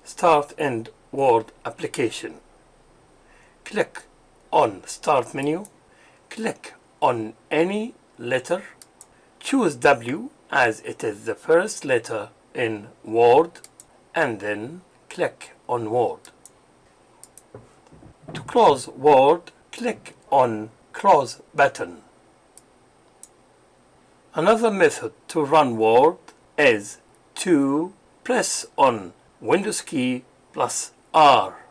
Start and Word application. Click on Start menu. Click on any letter. Choose W as it is the first letter in Word, and then click on Word. To close Word, click on Close button. Another method to run Word is to press on Windows key plus R.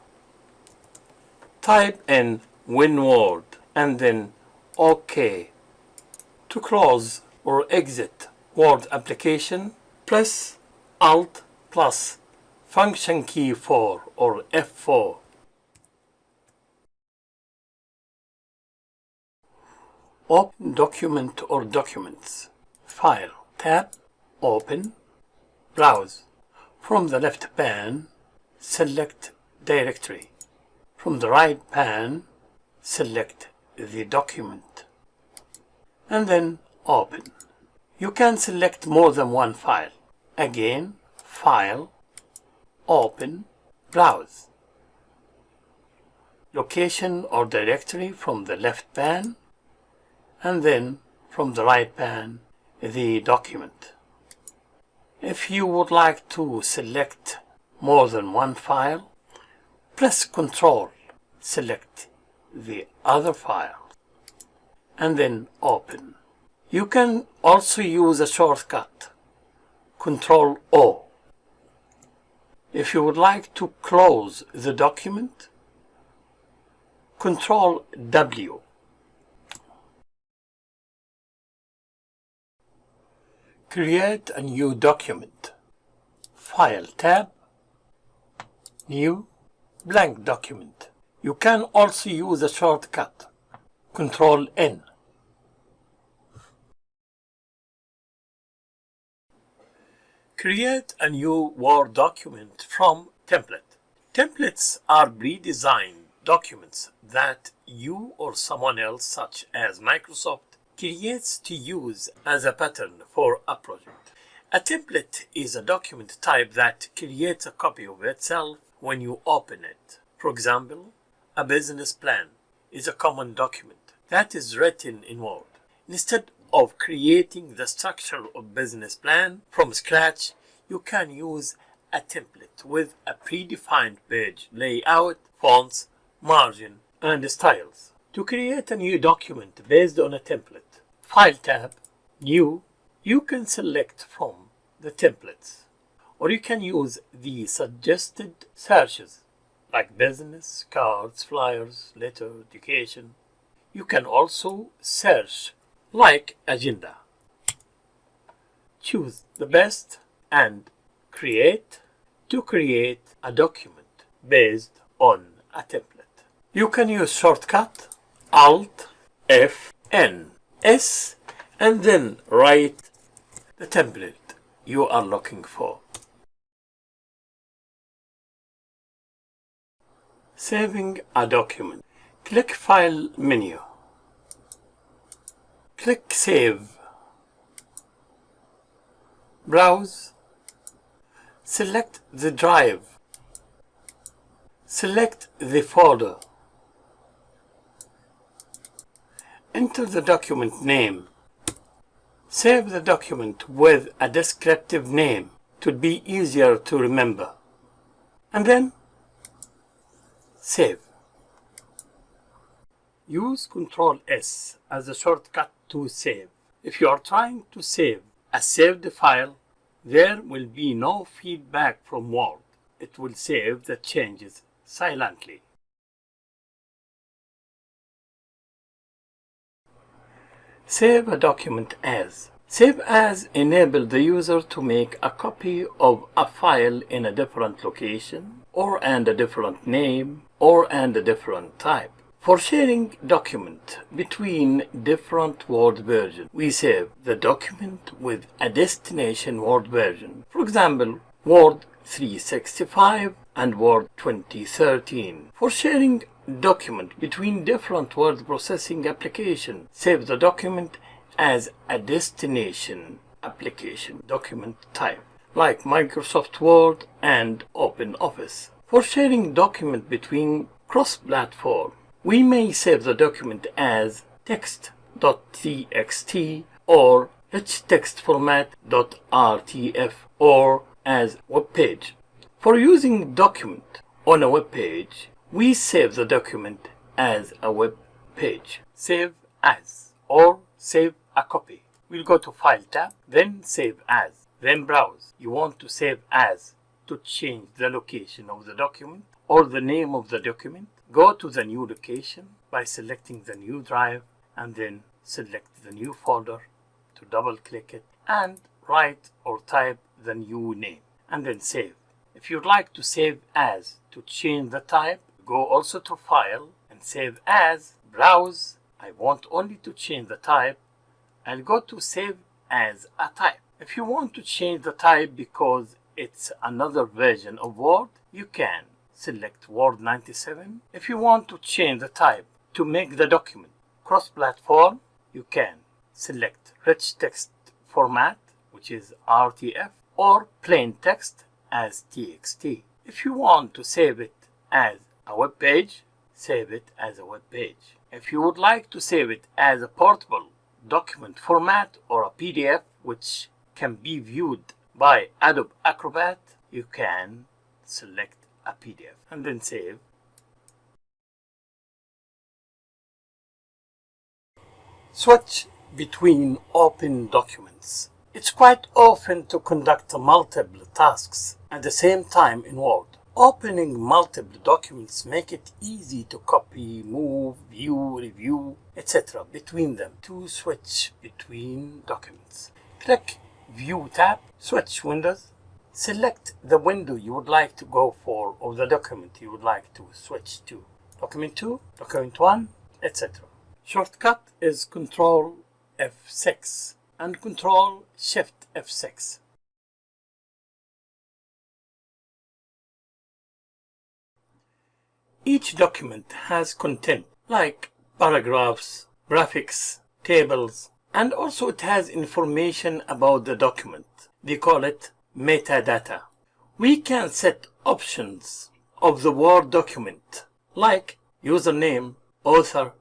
Type in WinWord and then OK. To close or exit Word application, press Alt plus Function key 4 or F4. Open document or documents. File, tab, Open, Browse. From the left pane, select Directory. From the right pane, select the document, and then Open. You can select more than one file. Again, File, Open, Browse. Location or directory from the left pane, and then from the right pane, the document. If you would like to select more than one file, press Ctrl, select the other file, and then Open. You can also use a shortcut, Ctrl O. If you would like to close the document, Ctrl W. Create a new document. File tab, New, blank document. You can also use a shortcut, Ctrl N. Create a new Word document from template. Templates are pre-designed documents that you or someone else, such as Microsoft, creates to use as a pattern for a project. A template is a document type that creates a copy of itself when you open it. For example, a business plan is a common document that is written in Word. Instead of creating the structure of business plan from scratch, you can use a template with a predefined page layout, fonts, margin, and styles. To create a new document based on a template, File tab, New, you can select from the templates, or you can use the suggested searches like business, cards, flyers, letter, education. You can also search like agenda. Choose the best and create to create a document based on a template. You can use shortcut Alt F-N S and then write the template you are looking for. Saving a document. Click File menu. Click Save. Browse. Select the drive. Select the folder. Enter the document name. Save the document with a descriptive name to be easier to remember. And then save. Use Ctrl S as a shortcut to save. If you are trying to save a saved file, there will be no feedback from Word. It will save the changes silently. Save a document as. Save as enables the user to make a copy of a file in a different location, or and a different name, or and a different type. For sharing document between different Word versions, we save the document with a destination Word version. For example, Word 365 and Word 2013. For sharing document between different word processing applications, save the document as a destination application document type. like Microsoft Word and OpenOffice. For sharing document between cross-platform, we may save the document as text.txt or rich text format.rtf or as web page. For using document on a web page, we save the document as a web page. Save as or save a copy. We'll go to File tab, then Save As, then Browse. You want to save as to change the location of the document or the name of the document. Go to the new location by selecting the new drive and then select the new folder to double click it and write or type the new name and then save. If you'd like to save as to change the type, go also to File and Save As, Browse. I want only to change the type. I'll go to Save as a type. If you want to change the type because it's another version of Word, you can select Word 97. If you want to change the type to make the document cross-platform, you can select Rich Text Format, which is RTF, or Plain Text as TXT. If you want to save it as a web page, save it as a web page. If you would like to save it as a portable document format or a PDF which can be viewed by Adobe Acrobat, you can select a PDF and then save. Switch between open documents. It's quite often to conduct multiple tasks at the same time in Word. Opening multiple documents make it easy to copy, move, view, review, etc. between them. To switch between documents, click View tab, switch windows, select the window you would like to go for or the document you would like to switch to. Document 2, document 1, etc. Shortcut is Ctrl F6 and Ctrl Shift F6. Each document has content like paragraphs, graphics, tables, and also it has information about the document. They call it metadata. We can set options of the Word document like username, author,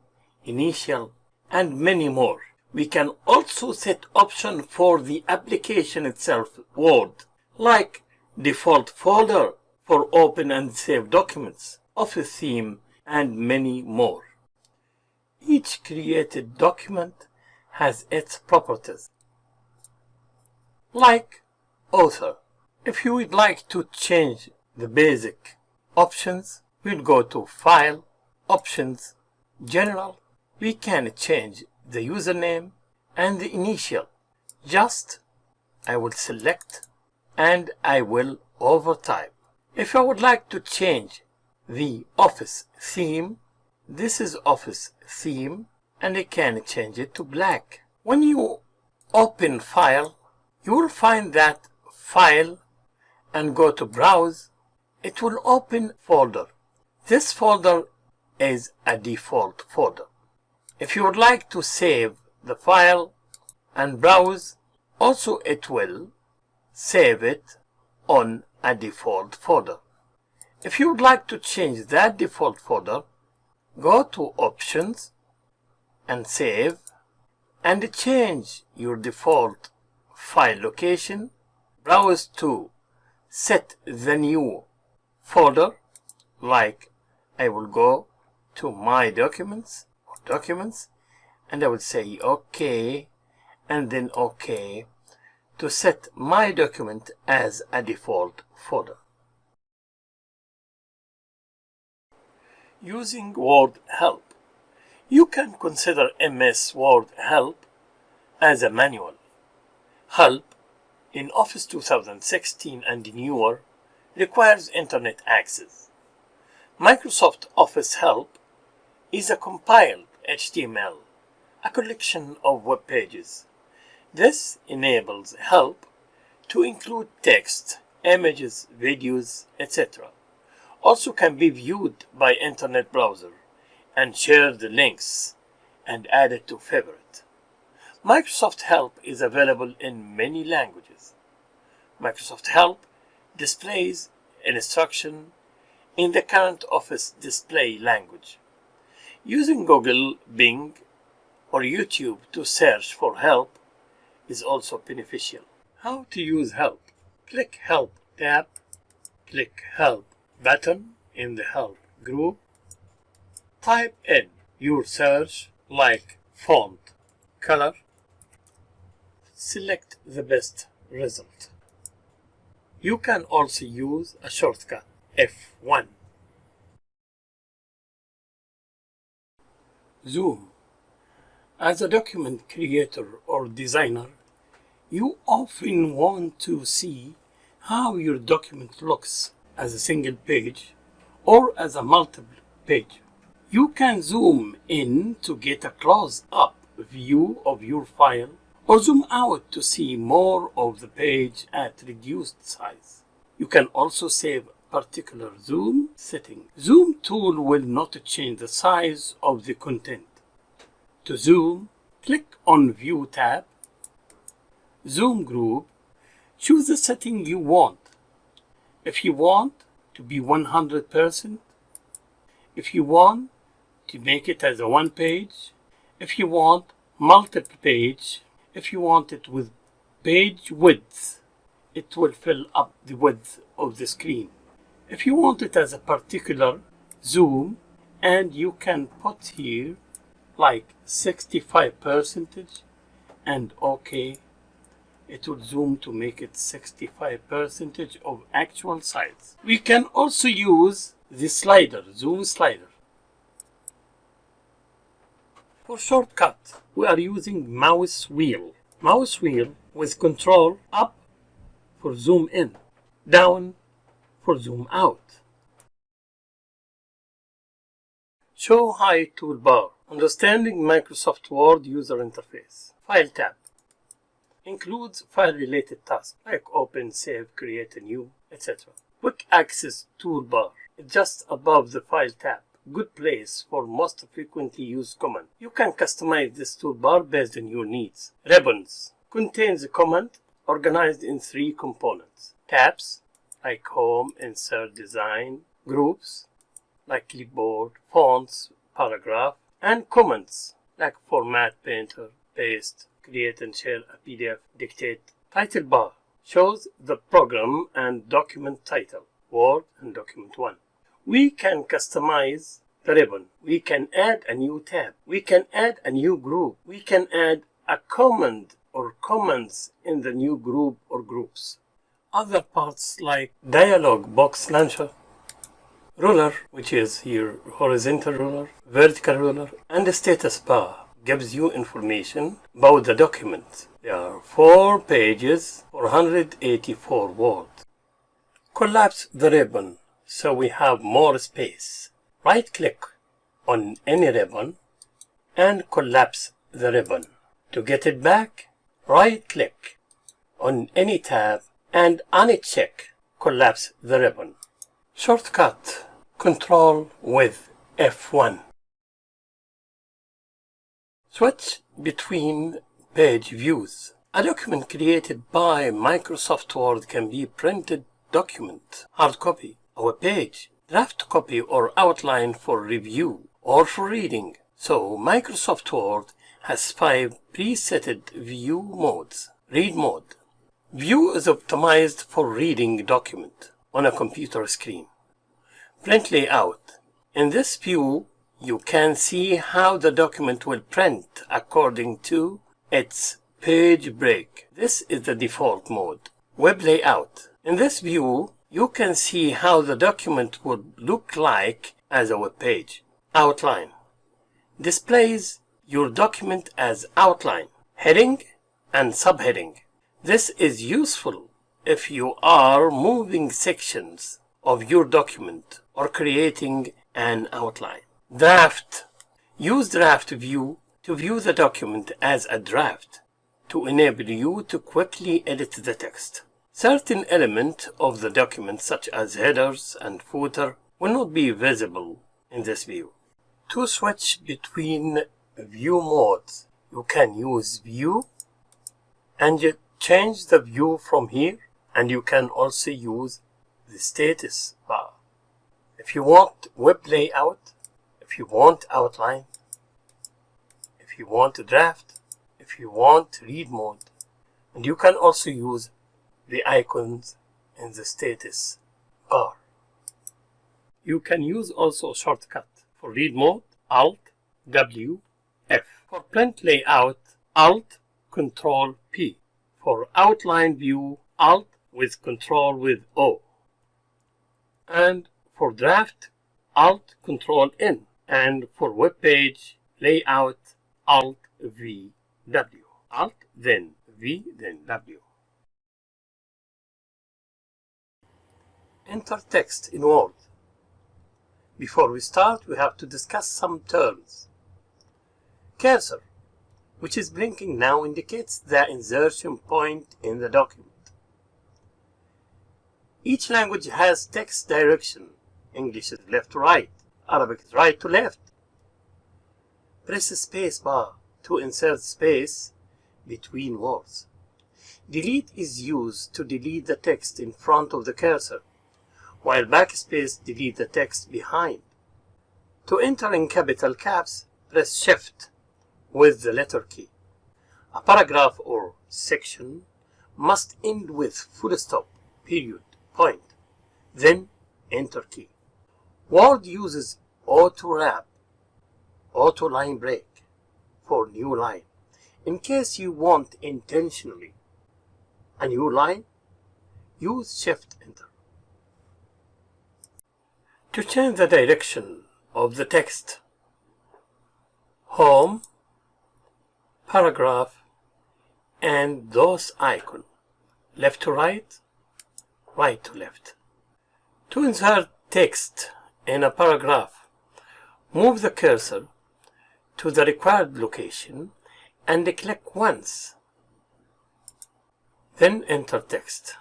initial, and many more. We can also set options for the application itself, Word, like default folder for open and save documents, Office theme, and many more. Each created document has its properties. Like author. If you would like to change the basic options, we'll go to File, Options, General. We can change the username and the initial. I will select and I will overtype. If I would like to change the Office theme, this is Office theme and I can change it to black. When you open File, you will find that File and go to Browse. It will open folder. This folder is a default folder. If you would like to save the file and browse, also it will save it on a default folder. If you would like to change that default folder, go to Options and Save and change your default file location. Browse to set the new folder, like I will go to My Documents or Documents and I will say OK and then OK to set my document as a default folder. Using Word Help. You can consider MS Word Help as a manual. Help in Office 2016 and newer requires internet access. Microsoft Office Help is a compiled HTML, a collection of web pages. This enables help to include text, images, videos, etc. Also can be viewed by internet browser and share the links and added to favorite. Microsoft Help is available in many languages. Microsoft Help displays instruction in the current Office display language. Using Google, Bing, or YouTube to search for help is also beneficial. How to use help? Click Help tab, click Help button in the Help group. Type in your search like font, color. Select the best result. You can also use a shortcut F1. Zoom. As a document creator or designer, you often want to see how your document looks as a single page or as a multiple page. You can zoom in to get a close-up view of your file or zoom out to see more of the page at reduced size. You can also save particular zoom setting. Zoom tool will not change the size of the content. To zoom, click on View tab, Zoom Group, choose the setting you want. If you want to be 100%, if you want to make it as a one page, if you want multiple page, if you want it with page width, it will fill up the width of the screen. If you want it as a particular zoom, and you can put here like 65% and OK, it will zoom to make it 65% of actual size. We can also use the slider, zoom slider. For shortcut, we are using mouse wheel. Mouse wheel with control up for zoom in, down for zoom out. Show High toolbar. Understanding Microsoft Word user interface. File tab. Includes file-related tasks like open, save, create a new, etc. Quick access toolbar. Just above the File tab. Good place for most frequently used command. You can customize this toolbar based on your needs. Ribbons. Contains a command organized in 3 components. Tabs like Home, Insert, Design. Groups like Clipboard, Fonts, Paragraph. And comments like Format, Painter, Paste, Create and share a PDF, Dictate. Title bar shows the program and document title, Word and Document 1. We can customize the ribbon. We can add a new tab. We can add a new group. We can add a command or comments in the new group or groups. Other parts like dialog box launcher, ruler, which is here horizontal ruler, vertical ruler, and the status bar gives you information about the document. There are 4 pages, 484 words. Collapse the ribbon so we have more space. Right click on any ribbon and collapse the ribbon. To get it back, right click on any tab and uncheck collapse the ribbon. Shortcut, Control with F1. Switch between page views. A document created by Microsoft Word can be printed document, hard copy, or a page, draft copy or outline for review or for reading. So Microsoft Word has 5 presetted view modes. Read mode. View is optimized for reading document on a computer screen. Print layout. In this view, you can see how the document will print according to its page break. This is the default mode. Web layout. In this view, you can see how the document would look like as a web page. Outline. Displays your document as outline, heading and subheading. This is useful if you are moving sections of your document or creating an outline. Draft. Use draft view to view the document as a draft to enable you to quickly edit the text. Certain elements of the document such as headers and footer will not be visible in this view. To switch between view modes, you can use view and change the view from here And you can also use the status bar. If you want web layout, if you want outline, if you want a draft, if you want read mode, and you can also use the icons in the status bar. You can use also a shortcut for read mode, Alt, W, F. For print layout, Alt, Control, P. For outline view, Alt with Control with O. And for draft, Alt, Control, N. And for web page layout, Alt, V, W. Alt, then V, then W. Enter text in Word. Before we start, we have to discuss some terms. Cursor, which is blinking now, indicates the insertion point in the document. Each language has text direction. English is left to right, Arabic is right to left. Press space bar to insert space between words. Delete is used to delete the text in front of the cursor, while backspace delete the text behind. To enter in capital caps, press Shift with the letter key. A paragraph or section must end with full stop, period, point, then Enter key. Word uses auto wrap, auto line break for new line. In case you want intentionally a new line, use Shift Enter. To change the direction of the text, Home, Paragraph, and those icons, left to right, right to left. To insert text in a paragraph, move the cursor to the required location and click once. Then enter text.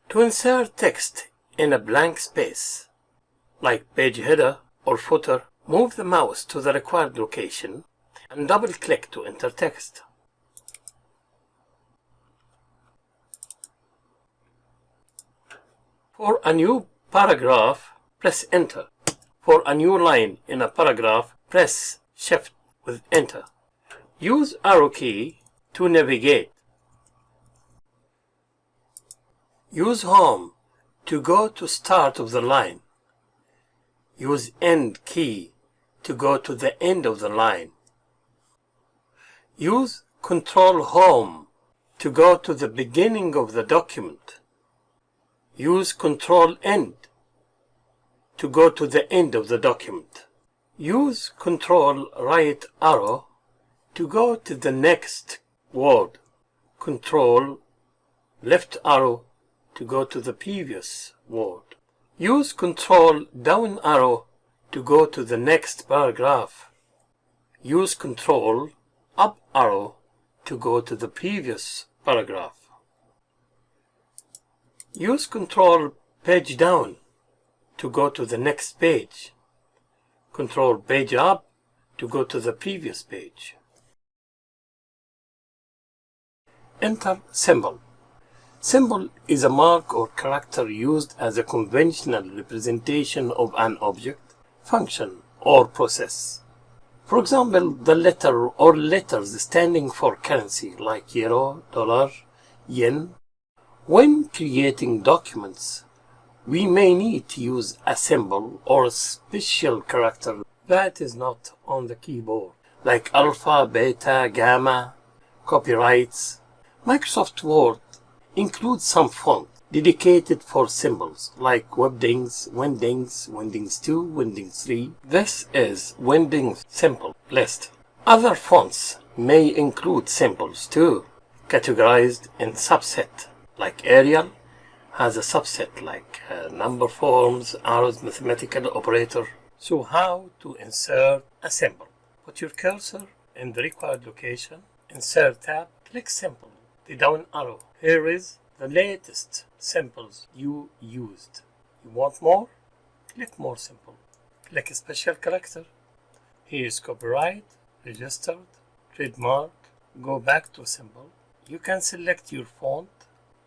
To insert text in a blank space, like page header or footer, move the mouse to the required location and double-click to enter text. For a new paragraph, press Enter. For a new line in a paragraph, press Shift with Enter. Use arrow key to navigate. Use Home to go to start of the line. Use End key to go to the end of the line. Use Control Home to go to the beginning of the document. Use Control End to go to the end of the document. Use Control Right Arrow to go to the next word. Control Left Arrow to go to the previous word. Use Control Down Arrow to go to the next paragraph. Use Control Up Arrow to go to the previous paragraph. Use Control Page Down to go to the next page. Control Page Up to go to the previous page. Enter Symbol. Symbol is a mark or character used as a conventional representation of an object, function, or process. For example, the letter or letters standing for currency like euro, dollar, yen. When creating documents, we may need to use a symbol or a special character that is not on the keyboard, like alpha, beta, gamma, copyrights. Microsoft Word includes some font dedicated for symbols like Webdings, Windings, Windings 2, Windings 3. This is Windings Symbol List. Other fonts may include symbols too, categorized in subset, like Arial has a subset like number forms, arrows, mathematical operator. So how to insert a symbol? Put your cursor in the required location, insert tab, click symbol, the down arrow. Here is the latest symbols you used. You want more? Click more symbol. Click a special character. Here is copyright, registered, trademark. Go back to symbol. You can select your font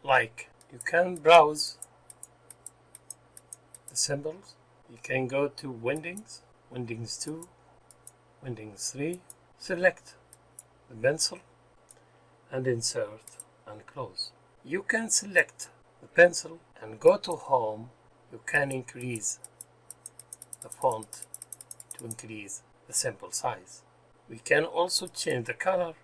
Like you can browse the symbols. You can go to Windings, Windings 2, Windings 3, select the pencil and insert and close. You can select the pencil and go to Home. You can increase the font to increase the symbol size. We can also change the color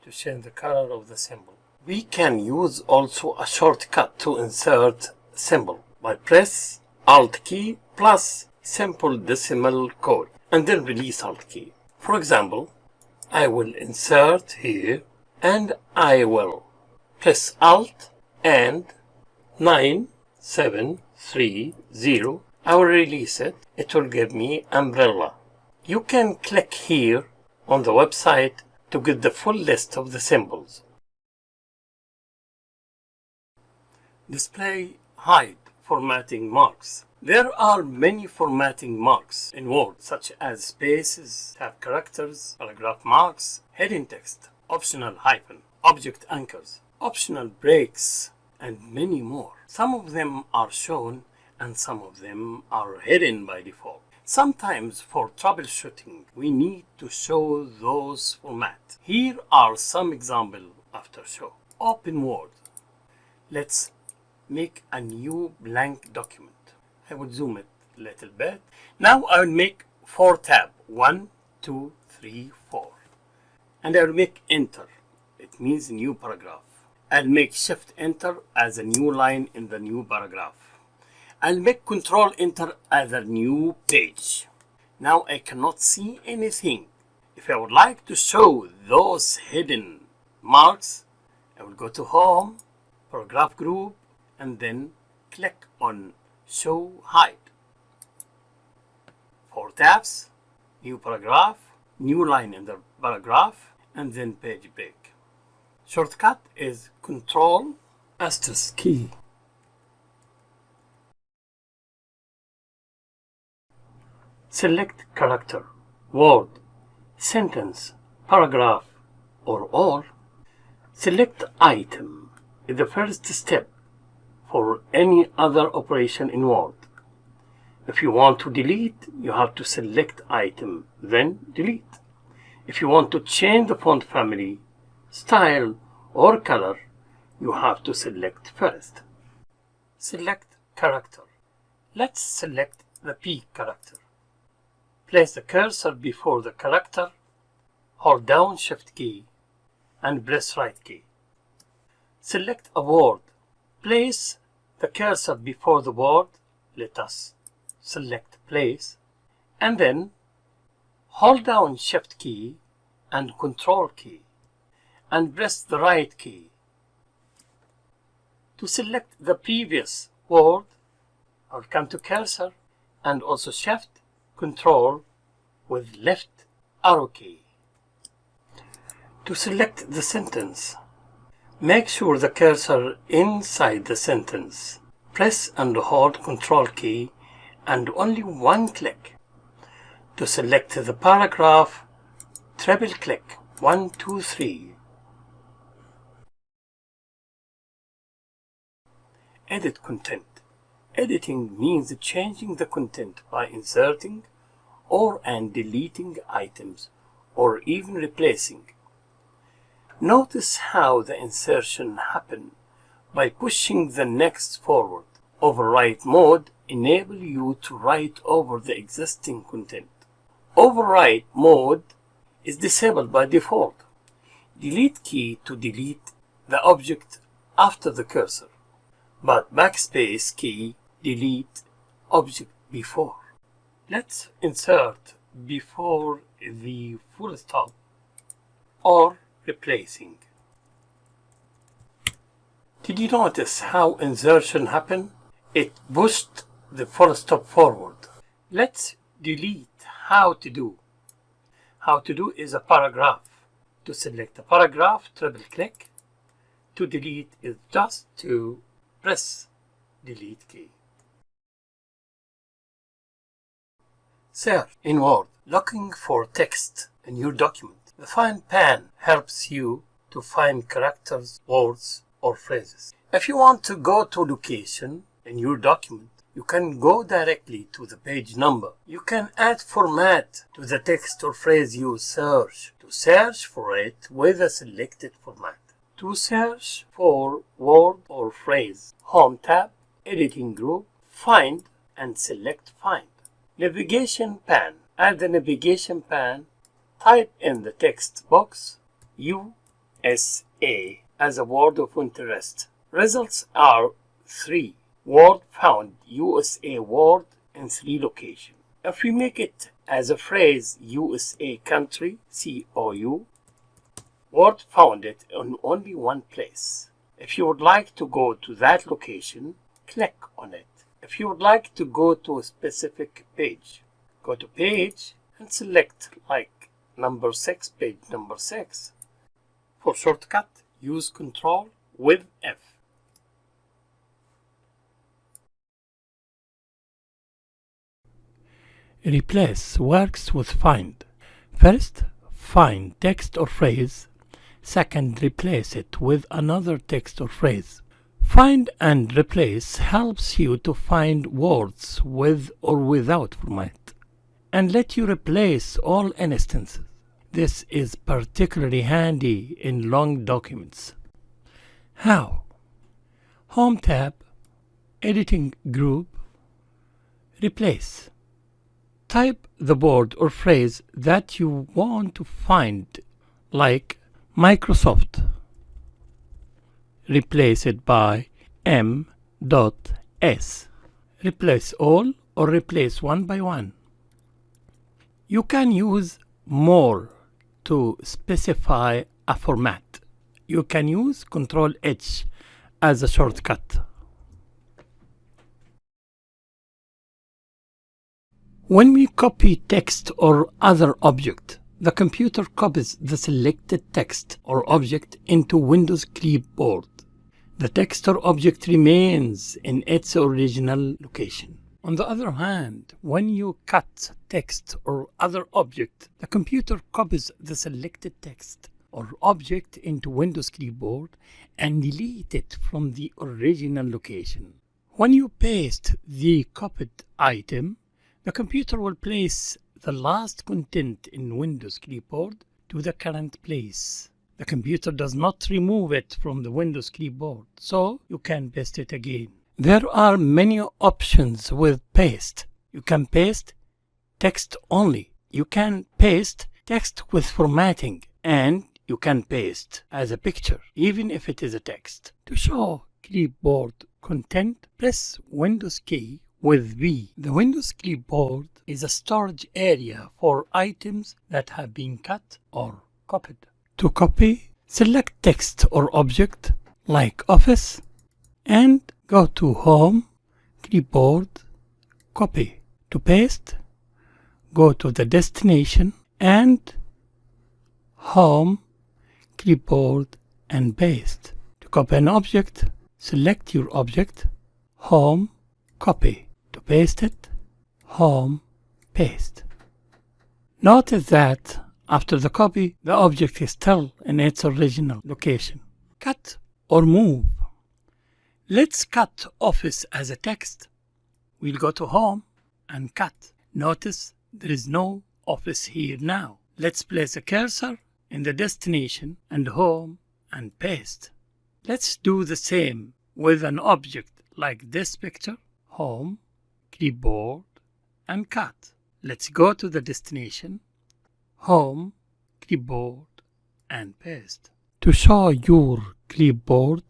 to change the color of the symbol. We can use also a shortcut to insert symbol by press Alt key plus simple decimal code and then release Alt key. For example, I will insert here and I will press Alt and 9730. I will release it. It will give me umbrella. You can click here on the website to get the full list of the symbols. Display hide formatting marks. There are many formatting marks in Word, such as spaces, tab characters, paragraph marks, heading text, optional hyphen, object anchors, optional breaks, and many more. Some of them are shown and some of them are hidden by default. Sometimes for troubleshooting, we need to show those formats. Here are some examples after show. Open Word. Let's make a new blank document. I will zoom it a little bit. Now I will make 4 tabs. 1, 2, 3, 4. And I will make enter. It means new paragraph. I'll make shift enter as a new line in the new paragraph. I'll make control enter as a new page. Now I cannot see anything. If I would like to show those hidden marks, I will go to Home, Paragraph Group, and then click on Show Hide. 4 tabs, new paragraph, new line in the paragraph, and then page break. Shortcut is Control * key. Select character, word, sentence, paragraph, or all. Select item is the first step for any other operation in Word. If you want to delete, you have to select item, then delete. If you want to change the font family, style, or color, you have to select first. Select character. Let's select the P character. Place the cursor before the character, hold down Shift key, and press right key. Select a word. Place the cursor before the word. Let us select place, and then hold down Shift key and Control key, and press the right key. To select the previous word, I'll come to cursor and also Shift, Control with left arrow key. To select the sentence, make sure the cursor inside the sentence. Press and hold Control key and only one click. To select the paragraph, triple click 1, 2, 3. Edit content. Editing means changing the content by inserting and deleting items or even replacing. Notice how the insertion happens by pushing the next forward. Overwrite mode enables you to write over the existing content. Overwrite mode is disabled by default. Delete key to delete the object after the cursor, but backspace key delete object before. Let's insert before the full stop or replacing. Did you notice how insertion happened? It pushed the full stop forward. Let's delete how to do. How to do is a paragraph. To select a paragraph, triple click. To delete is just to press delete key. Search in Word, looking for text in your document. The Find pane helps you to find characters, words, or phrases. If you want to go to location in your document, you can go directly to the page number. You can add format to the text or phrase you search to search for it with a selected format. To search for word or phrase, Home tab, Editing group, Find and select Find. Navigation pane. At the navigation pane, type in the text box USA as a word of interest. Results are 3. Word found USA word in 3 locations. If we make it as a phrase USA country, COU, word found it in only one place. If you would like to go to that location, click on it. If you would like to go to a specific page, go to page and select like number 6, page number 6. For shortcut, use Ctrl with F. Replace works with find. First, find text or phrase. Second, replace it with another text or phrase. Find and replace helps you to find words with or without format and let you replace all instances. This is particularly handy in long documents. How? Home tab, Editing group, Replace. Type the word or phrase that you want to find, like Microsoft. Replace it by M.S. Replace all or replace one by one. You can use more to specify a format. You can use Ctrl H as a shortcut. When we copy text or other object, the computer copies the selected text or object into Windows clipboard. The text or object remains in its original location. On the other hand, when you cut text or other object, the computer copies the selected text or object into Windows clipboard and delete it from the original location. When you paste the copied item, the computer will place the last content in Windows clipboard to the current place. The computer does not remove it from the Windows clipboard, so you can paste it again. There are many options with paste. You can paste text only. You can paste text with formatting, and you can paste as a picture, even if it is a text. To show clipboard content, press Windows key with V. The Windows clipboard is a storage area for items that have been cut or copied. To copy, select text or object like Office and go to Home, Clipboard, Copy. To paste, go to the destination and Home, Clipboard and Paste. To copy an object, select your object, Home, Copy. To paste it, Home, Paste. Notice that after the copy, the object is still in its original location. Cut or move. Let's cut Office as a text. We'll go to Home and Cut. Notice there is no Office here now. Let's place a cursor in the destination and Home and Paste. Let's do the same with an object like this picture. Home, Clipboard and Cut. Let's go to the destination, Home, Clipboard and Paste. To show your clipboard,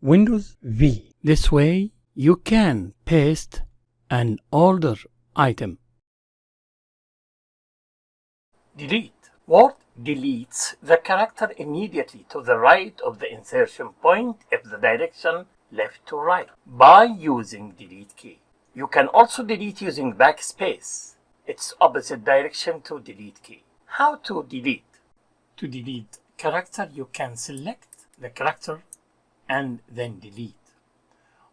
Windows V. This way you can paste an older item. Delete. Word deletes the character immediately to the right of the insertion point if the direction left to right by using delete key. You can also delete using backspace. It's opposite direction to delete key. How to delete? To delete character, you can select the character and then delete.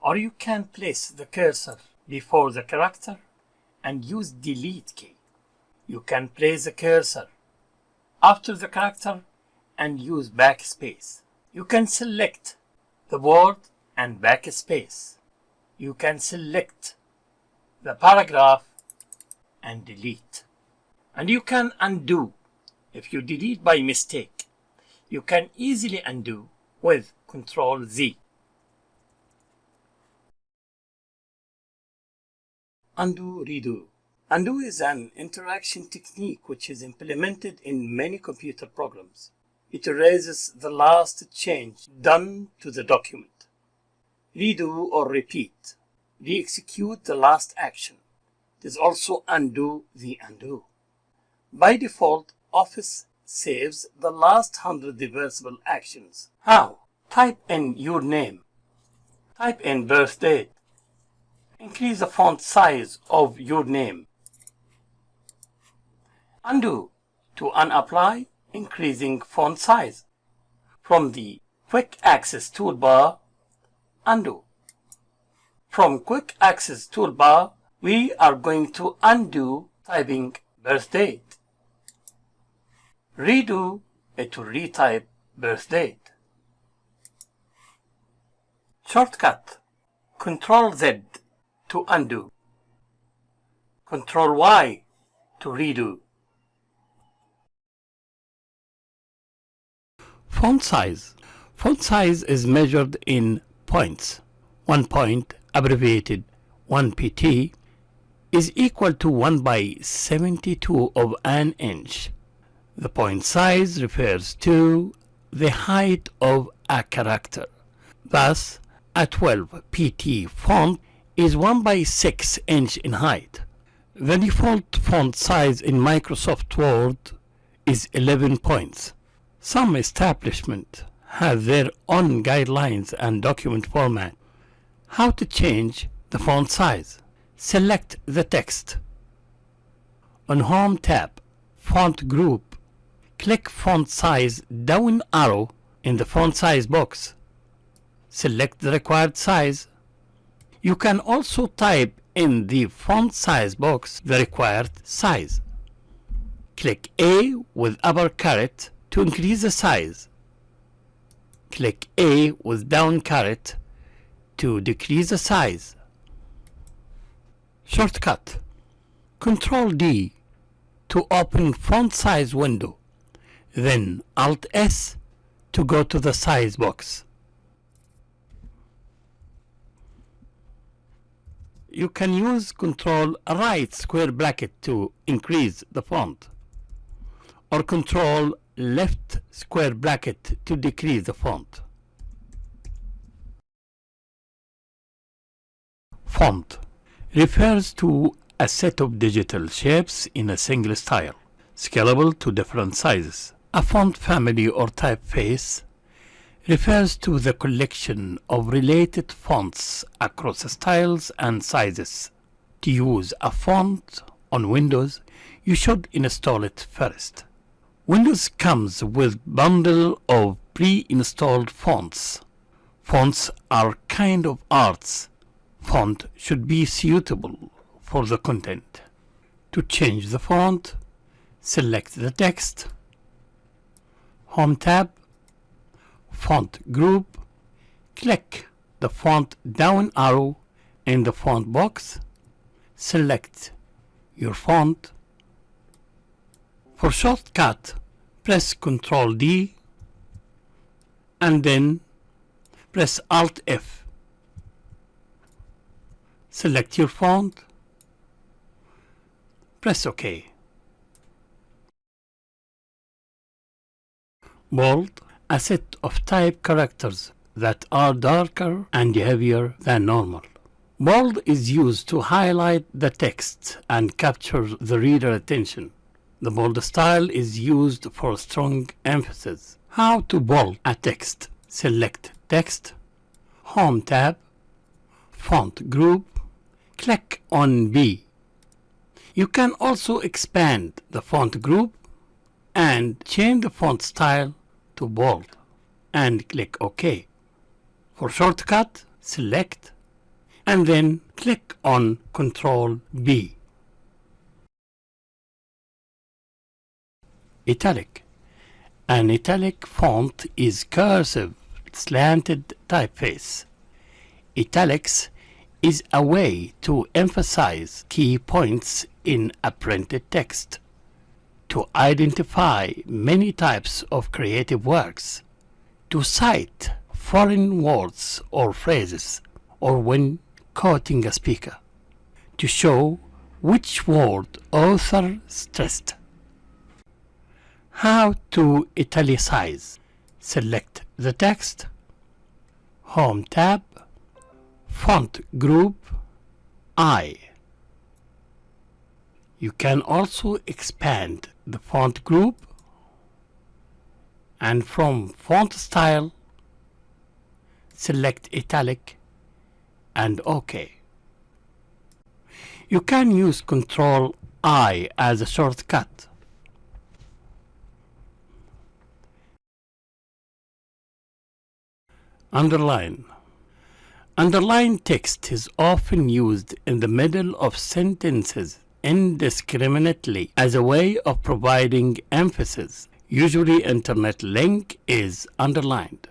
Or you can place the cursor before the character and use delete key. You can place the cursor after the character and use backspace. You can select the word and backspace. You can select the paragraph and delete. And you can undo. If you delete by mistake, you can easily undo with Ctrl Z. Undo, redo. Undo is an interaction technique which is implemented in many computer programs. It erases the last change done to the document. Redo or repeat. Re-execute the last action. It is also undo the undo. By default, Office saves the last 100 reversible actions. How? Type in your name. Type in birth date. Increase the font size of your name. Undo to unapply, increasing font size. From the Quick Access toolbar, undo. From Quick Access toolbar, we are going to undo typing birth date. Redo it to retype birth date. Shortcut. Ctrl Z to undo. Ctrl Y to redo. Font size. Font size is measured in points. 1 point, abbreviated 1 pt, is equal to 1 by 72 of an inch. The point size refers to the height of a character. Thus, a 12 pt font is 1 by 6 inch in height. The default font size in Microsoft Word is 11 points. Some establishments have their own guidelines and document format. How to change the font size? Select the text. On Home tab, Font Group, click Font Size down arrow in the font size box. Select the required size. You can also type in the font size box the required size. Click A with upper caret to increase the size. Click A with down caret to decrease the size. Shortcut. Ctrl D to open font size window, then Alt S to go to the size box. You can use Ctrl right square bracket to increase the font, or Ctrl left square bracket to decrease the font. Font refers to a set of digital shapes in a single style, scalable to different sizes. A font family or typeface refers to the collection of related fonts across styles and sizes. To use a font on Windows, you should install it first. Windows comes with bundle of pre-installed fonts. Fonts are kind of arts. Font should be suitable for the content. To change the font, select the text, Home tab, Font Group, click the font down arrow in the font box, select your font. For shortcut, press Ctrl D and then press Alt F. Select your font, press OK. Bold, a set of type characters that are darker and heavier than normal. Bold is used to highlight the text and capture the reader attention. The bold style is used for strong emphasis. How to bold a text? Select Text, Home tab, Font Group, click on B. You can also expand the font group and change the font style to bold and click OK. For shortcut, select and then click on Ctrl B. Italic. An italic font is cursive, slanted typeface. Italics is a way to emphasize key points in a printed text, to identify many types of creative works, to cite foreign words or phrases, or when quoting a speaker, to show which word author stressed. How to italicize. Select the text, Home tab, Font group, I. You can also expand the font group, and from font style, select italic and OK. You can use Ctrl I as a shortcut. Underline. Underline text is often used in the middle of sentences indiscriminately as a way of providing emphasis. Usually internet link is underlined.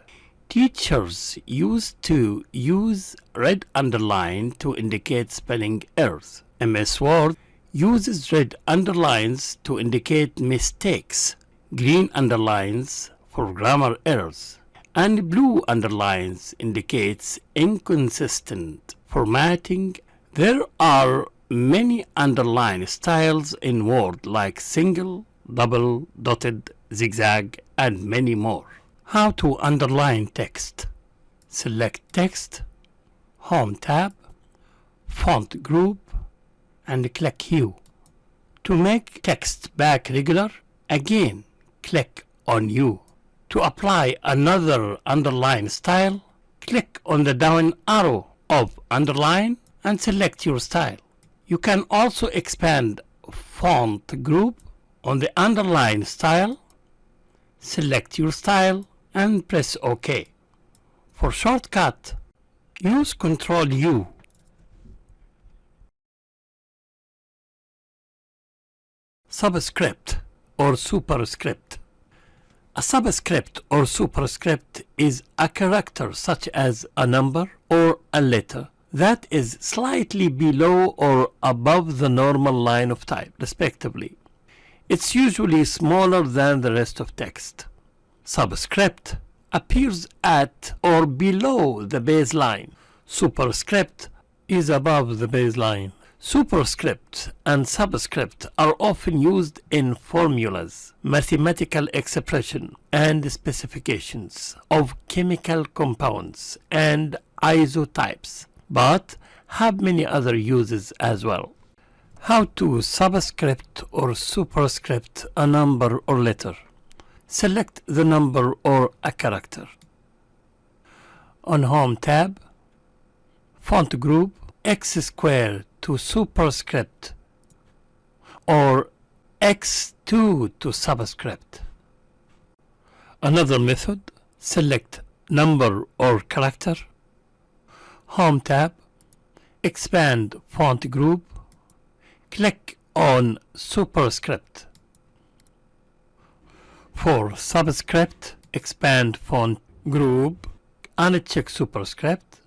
Teachers used to use red underline to indicate spelling errors. MS Word uses red underlines to indicate mistakes, green underlines for grammar errors, and blue underlines indicates inconsistent formatting. There are many underline styles in Word like single, double, dotted, zigzag, and many more. How to underline text. Select text, Home tab, Font group, and click Hue. To make text back regular, again click on Hue. To apply another underline style, click on the down arrow of underline and select your style. You can also expand font group on the underline style, select your style and press OK. For shortcut, use Ctrl U. Subscript or superscript. A subscript or superscript is a character such as a number or a letter that is slightly below or above the normal line of type, respectively. It's usually smaller than the rest of text. Subscript appears at or below the baseline. Superscript is above the baseline. Superscript and subscript are often used in formulas, mathematical expression, and specifications of chemical compounds and isotypes, but have many other uses as well. How to subscript or superscript a number or letter. Select the number or a character. On Home tab, Font group, X square to superscript or X2 to subscript. Another method, select number or character, Home tab, expand font group, click on superscript. For subscript, expand font group, uncheck superscript,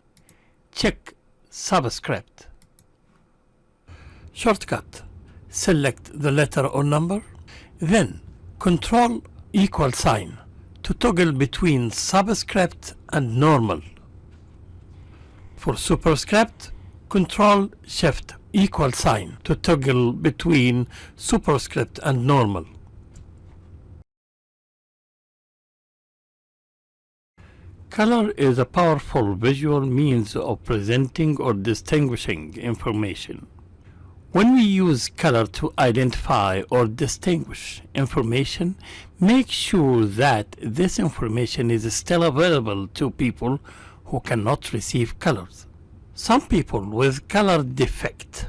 check subscript. Shortcut, select the letter or number, then Control equal sign to toggle between subscript and normal. For superscript, Control Shift equal sign to toggle between superscript and normal. Color is a powerful visual means of presenting or distinguishing information. When we use color to identify or distinguish information, make sure that this information is still available to people who cannot receive colors. Some people with color defect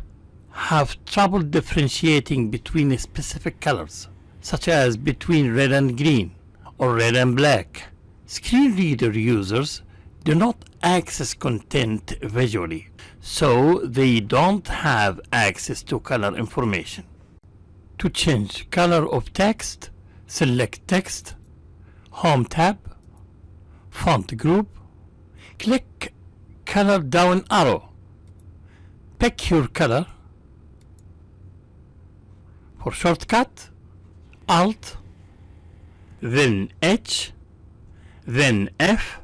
have trouble differentiating between specific colors, such as between red and green or red and black. Screen reader users do not access content visually, so they don't have access to color information. To change color of text, select text, Home tab, Font group, click color down arrow. Pick your color. For shortcut, Alt, then H, then F,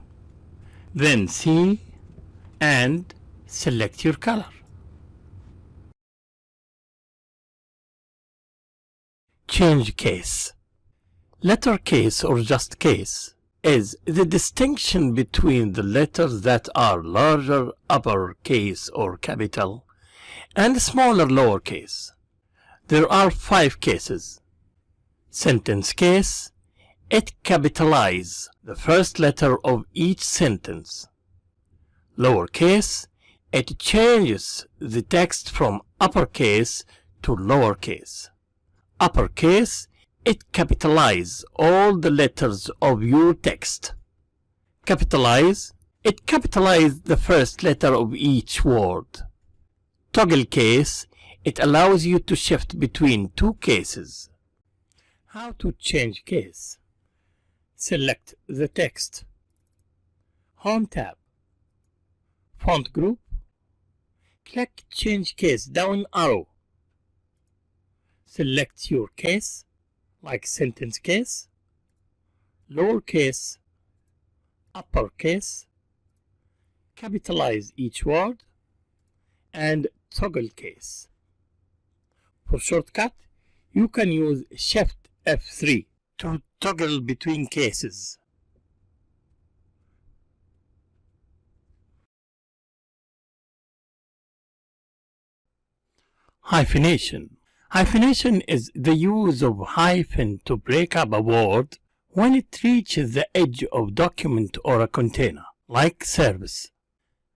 then C, and select your color. Change case. Letter case or just case is the distinction between the letters that are larger uppercase or capital and smaller lowercase. There are 5 cases. Sentence case. It capitalizes the first letter of each sentence. Lowercase. It changes the text from uppercase to lowercase. Uppercase. It capitalizes all the letters of your text. Capitalize. It capitalizes the first letter of each word. Toggle case. It allows you to shift between 2 cases. How to change case? Select the text. Home tab. Font group. Click Change Case down arrow. Select your case, like sentence case, lowercase, uppercase, capitalize each word, and toggle case. For shortcut, you can use Shift F3 to toggle between cases. Hyphenation. Hyphenation is the use of hyphen to break up a word when it reaches the edge of document or a container, like service.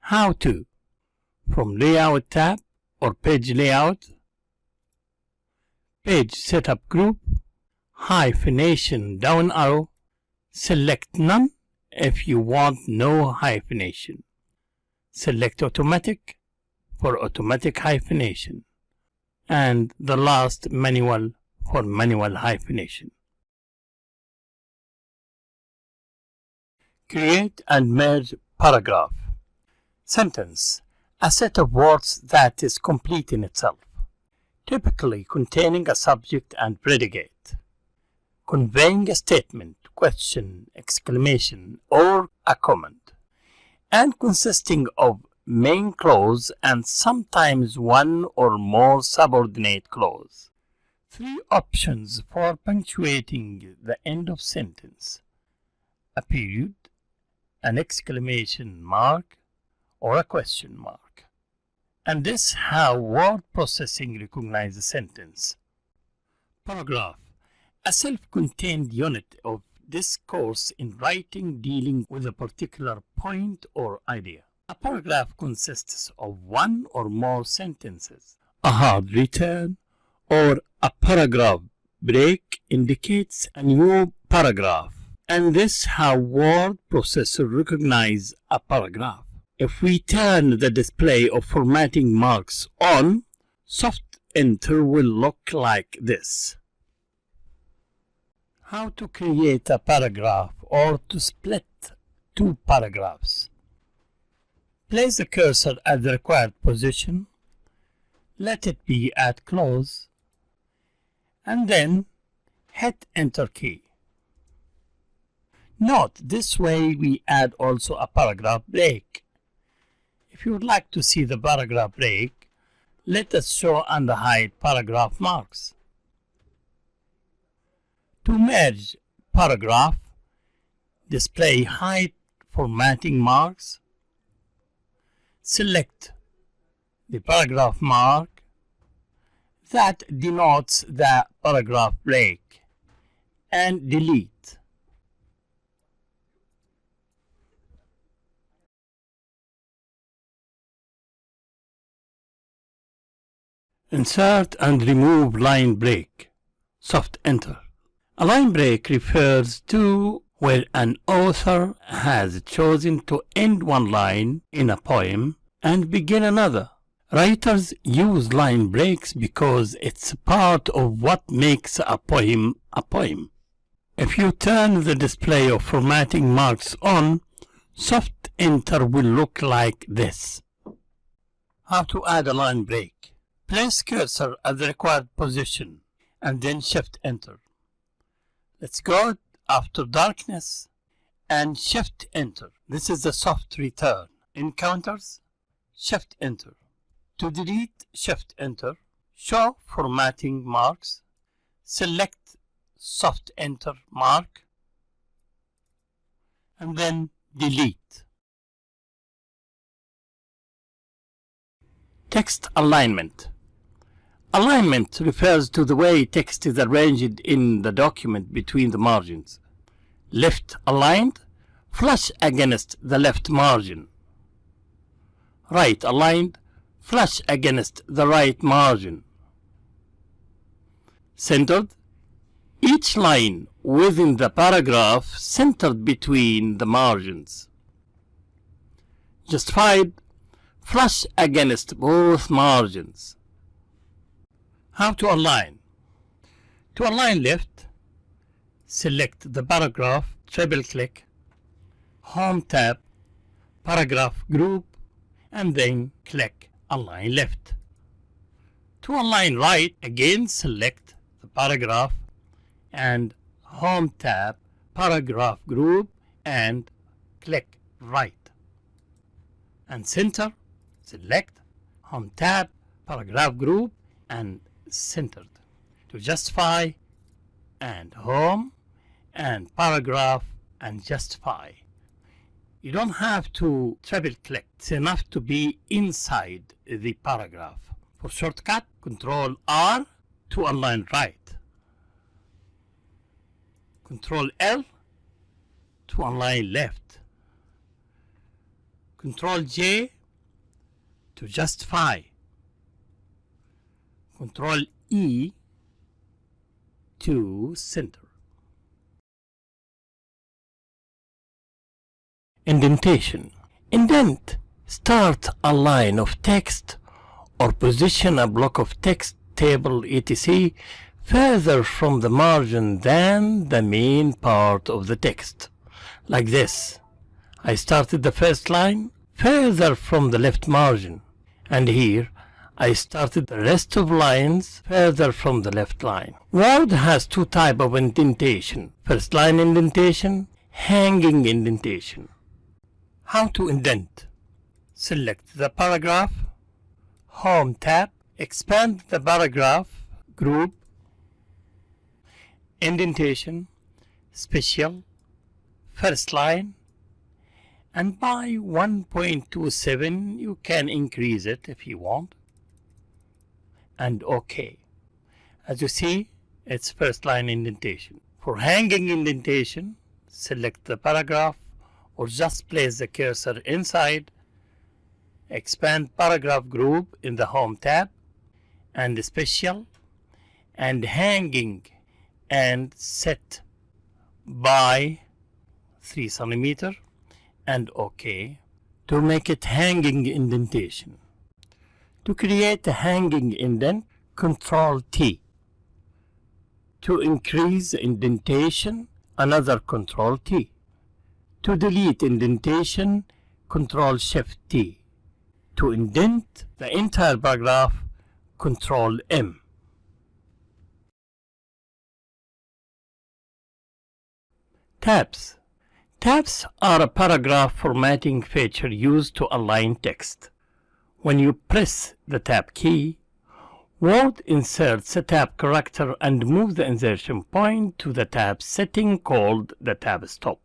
How to? From Layout tab or Page Layout, Page Setup Group, Hyphenation down arrow, select None if you want no hyphenation. Select Automatic for automatic hyphenation, and the last Manual for manual hyphenation. Create and merge paragraph. Sentence. A set of words that is complete in itself, typically containing a subject and predicate, conveying a statement, question, exclamation, or a comment, and consisting of main clause and sometimes one or more subordinate clause. 3 options for punctuating the end of sentence: a period, an exclamation mark, or a question mark. And this is how word processing recognizes a sentence. Paragraph. A self-contained unit of discourse in writing dealing with a particular point or idea. A paragraph consists of 1 or more sentences. A hard return or a paragraph break indicates a new paragraph, and this is how word processor recognizes a paragraph. If we turn the display of formatting marks on, soft enter will look like this. How to create a paragraph or to split 2 paragraphs. Place the cursor at the required position, let it be at close, and then hit Enter key. Note, this way we add also a paragraph break. If you would like to see the paragraph break, let us show and hide paragraph marks. To merge paragraph, display hide formatting marks. Select the paragraph mark that denotes the paragraph break and delete. Insert and remove line break. Soft enter. A line break refers to where an author has chosen to end one line in a poem and begin another. Writers use line breaks because it's part of what makes a poem a poem. If you turn the display of formatting marks on, soft enter will look like this. How to add a line break. Place cursor at the required position and then shift enter. Let's go after darkness and shift enter. This is the soft return. Encounters, shift enter. To delete, shift enter. Show formatting marks. Select soft enter mark and then delete. Text alignment. Alignment refers to the way text is arranged in the document between the margins. Left aligned, flush against the left margin. Right aligned, flush against the right margin. Centered, each line within the paragraph centered between the margins. Justified, flush against both margins. How to align. To align left, select the paragraph, triple click, Home tab, paragraph group, and then click Align left. To align right, again select the paragraph and Home tab, paragraph group, and click right. And center, select Home tab, paragraph group, and centered. To justify, and home, and paragraph, and justify. You don't have to triple click. It's enough to be inside the paragraph. For shortcut, Control R to align right. Control L to align left. Control J to justify. Control E to center. Indentation. Indent. Start a line of text or position a block of text, table, etc. further from the margin than the main part of the text. Like this. I started the first line further from the left margin, and here I started the rest of lines further from the left line. Word has two types of indentation. First line indentation, hanging indentation. How to indent. Select the paragraph, Home tab, expand the paragraph group, Indentation, Special, First line, and by 1.27 you can increase it if you want. And OK. As you see, it's first line indentation. For hanging indentation, select the paragraph or just place the cursor inside, expand paragraph group in the Home tab, and Special, and hanging, and set by 3 centimeter, and OK. To make it hanging indentation. To create a hanging indent, Control T. To increase indentation, another Control T. To delete indentation, Control Shift T. To indent the entire paragraph, Control M. Tabs. Tabs are a paragraph formatting feature used to align text. When you press the tab key, Word inserts a tab character and moves the insertion point to the tab setting called the tab stop.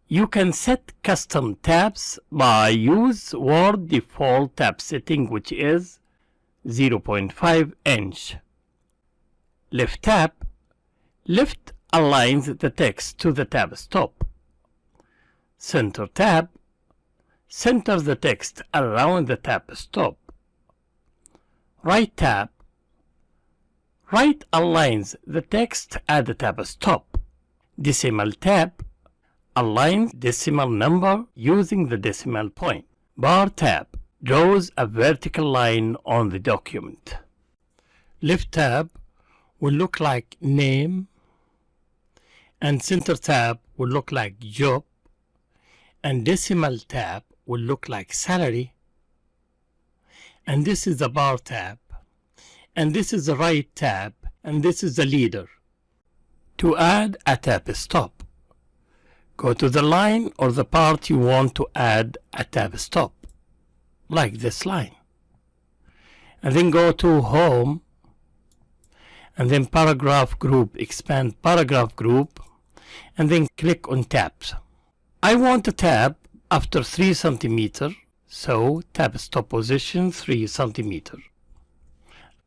You can set custom tabs by use Word default tab setting, which is 0.5 inch. Left tab. Left aligns the text to the tab stop. Center tab. Center the text around the tab stop. Right tab. Right aligns the text at the tab stop. Decimal tab aligns decimal number using the decimal point. Bar tab draws a vertical line on the document. Left tab will look like name, and center tab will look like job, and decimal tab will look like salary, and this is the bar tab, and this is the right tab, and this is the leader. To add a tab stop, go to the line or the part you want to add a tab stop, like this line, and then go to Home, and then Paragraph Group, expand Paragraph Group, and then click on Tabs. I want a tab after 3 centimeter, so tab stop position 3 centimeter.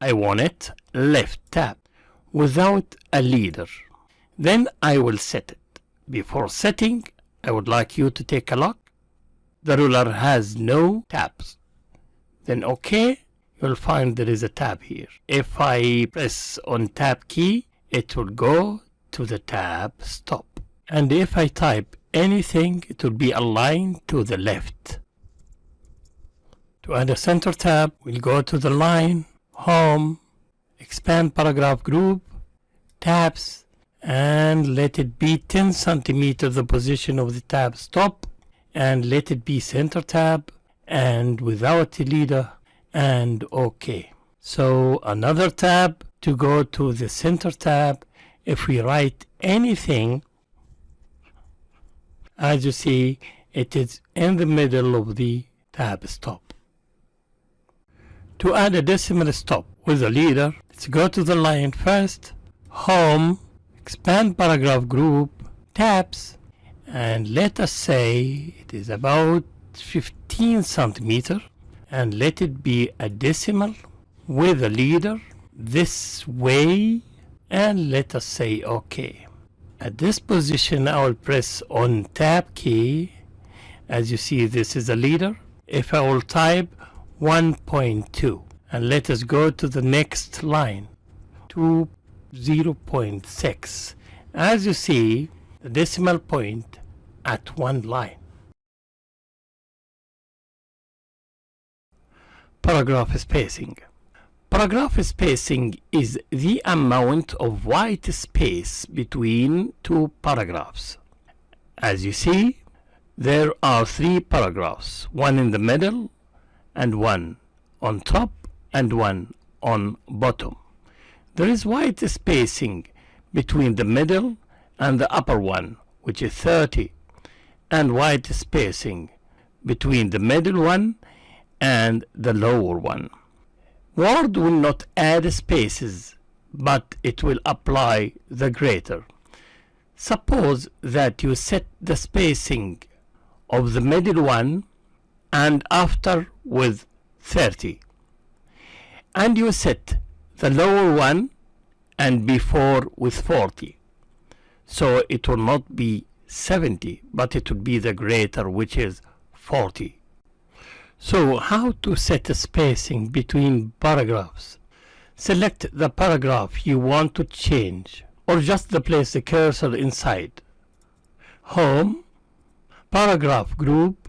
I want it left tab without a leader. Then I will set it. Before setting, I would like you to take a look. The ruler has no tabs. Then OK, you'll find there is a tab here. If I press on tab key, it will go to the tab stop. And if I type anything, it will be aligned to the left. To add a center tab, we'll go to the line, Home, expand Paragraph Group, Tabs, and let it be 10 centimeter the position of the tab stop, and let it be center tab, and without a leader, and OK. So another tab to go to the center tab. If we write anything, as you see, it is in the middle of the tab stop. To add a decimal stop with a leader, let's go to the line first, Home, expand Paragraph Group, Tabs, and let us say it is about 15 centimeter, and let it be a decimal with a leader this way, and let us say OK. At this position, I will press on tab key. As you see, this is a leader. If I will type 1.2, and let us go to the next line to 0.6. As you see, the decimal point at one line. Paragraph spacing. Paragraph spacing is the amount of white space between two paragraphs. As you see, there are 3 paragraphs, one in the middle, and one on top, and one on bottom. There is white spacing between the middle and the upper one, which is 30, and white spacing between the middle one and the lower one. Word will not add spaces, but it will apply the greater. Suppose that you set the spacing of the middle one and after with 30, and you set the lower one and before with 40. So it will not be 70, but it will be the greater, which is 40. So how to set a spacing between paragraphs? Select the paragraph you want to change, or just place the cursor inside. Home, Paragraph Group,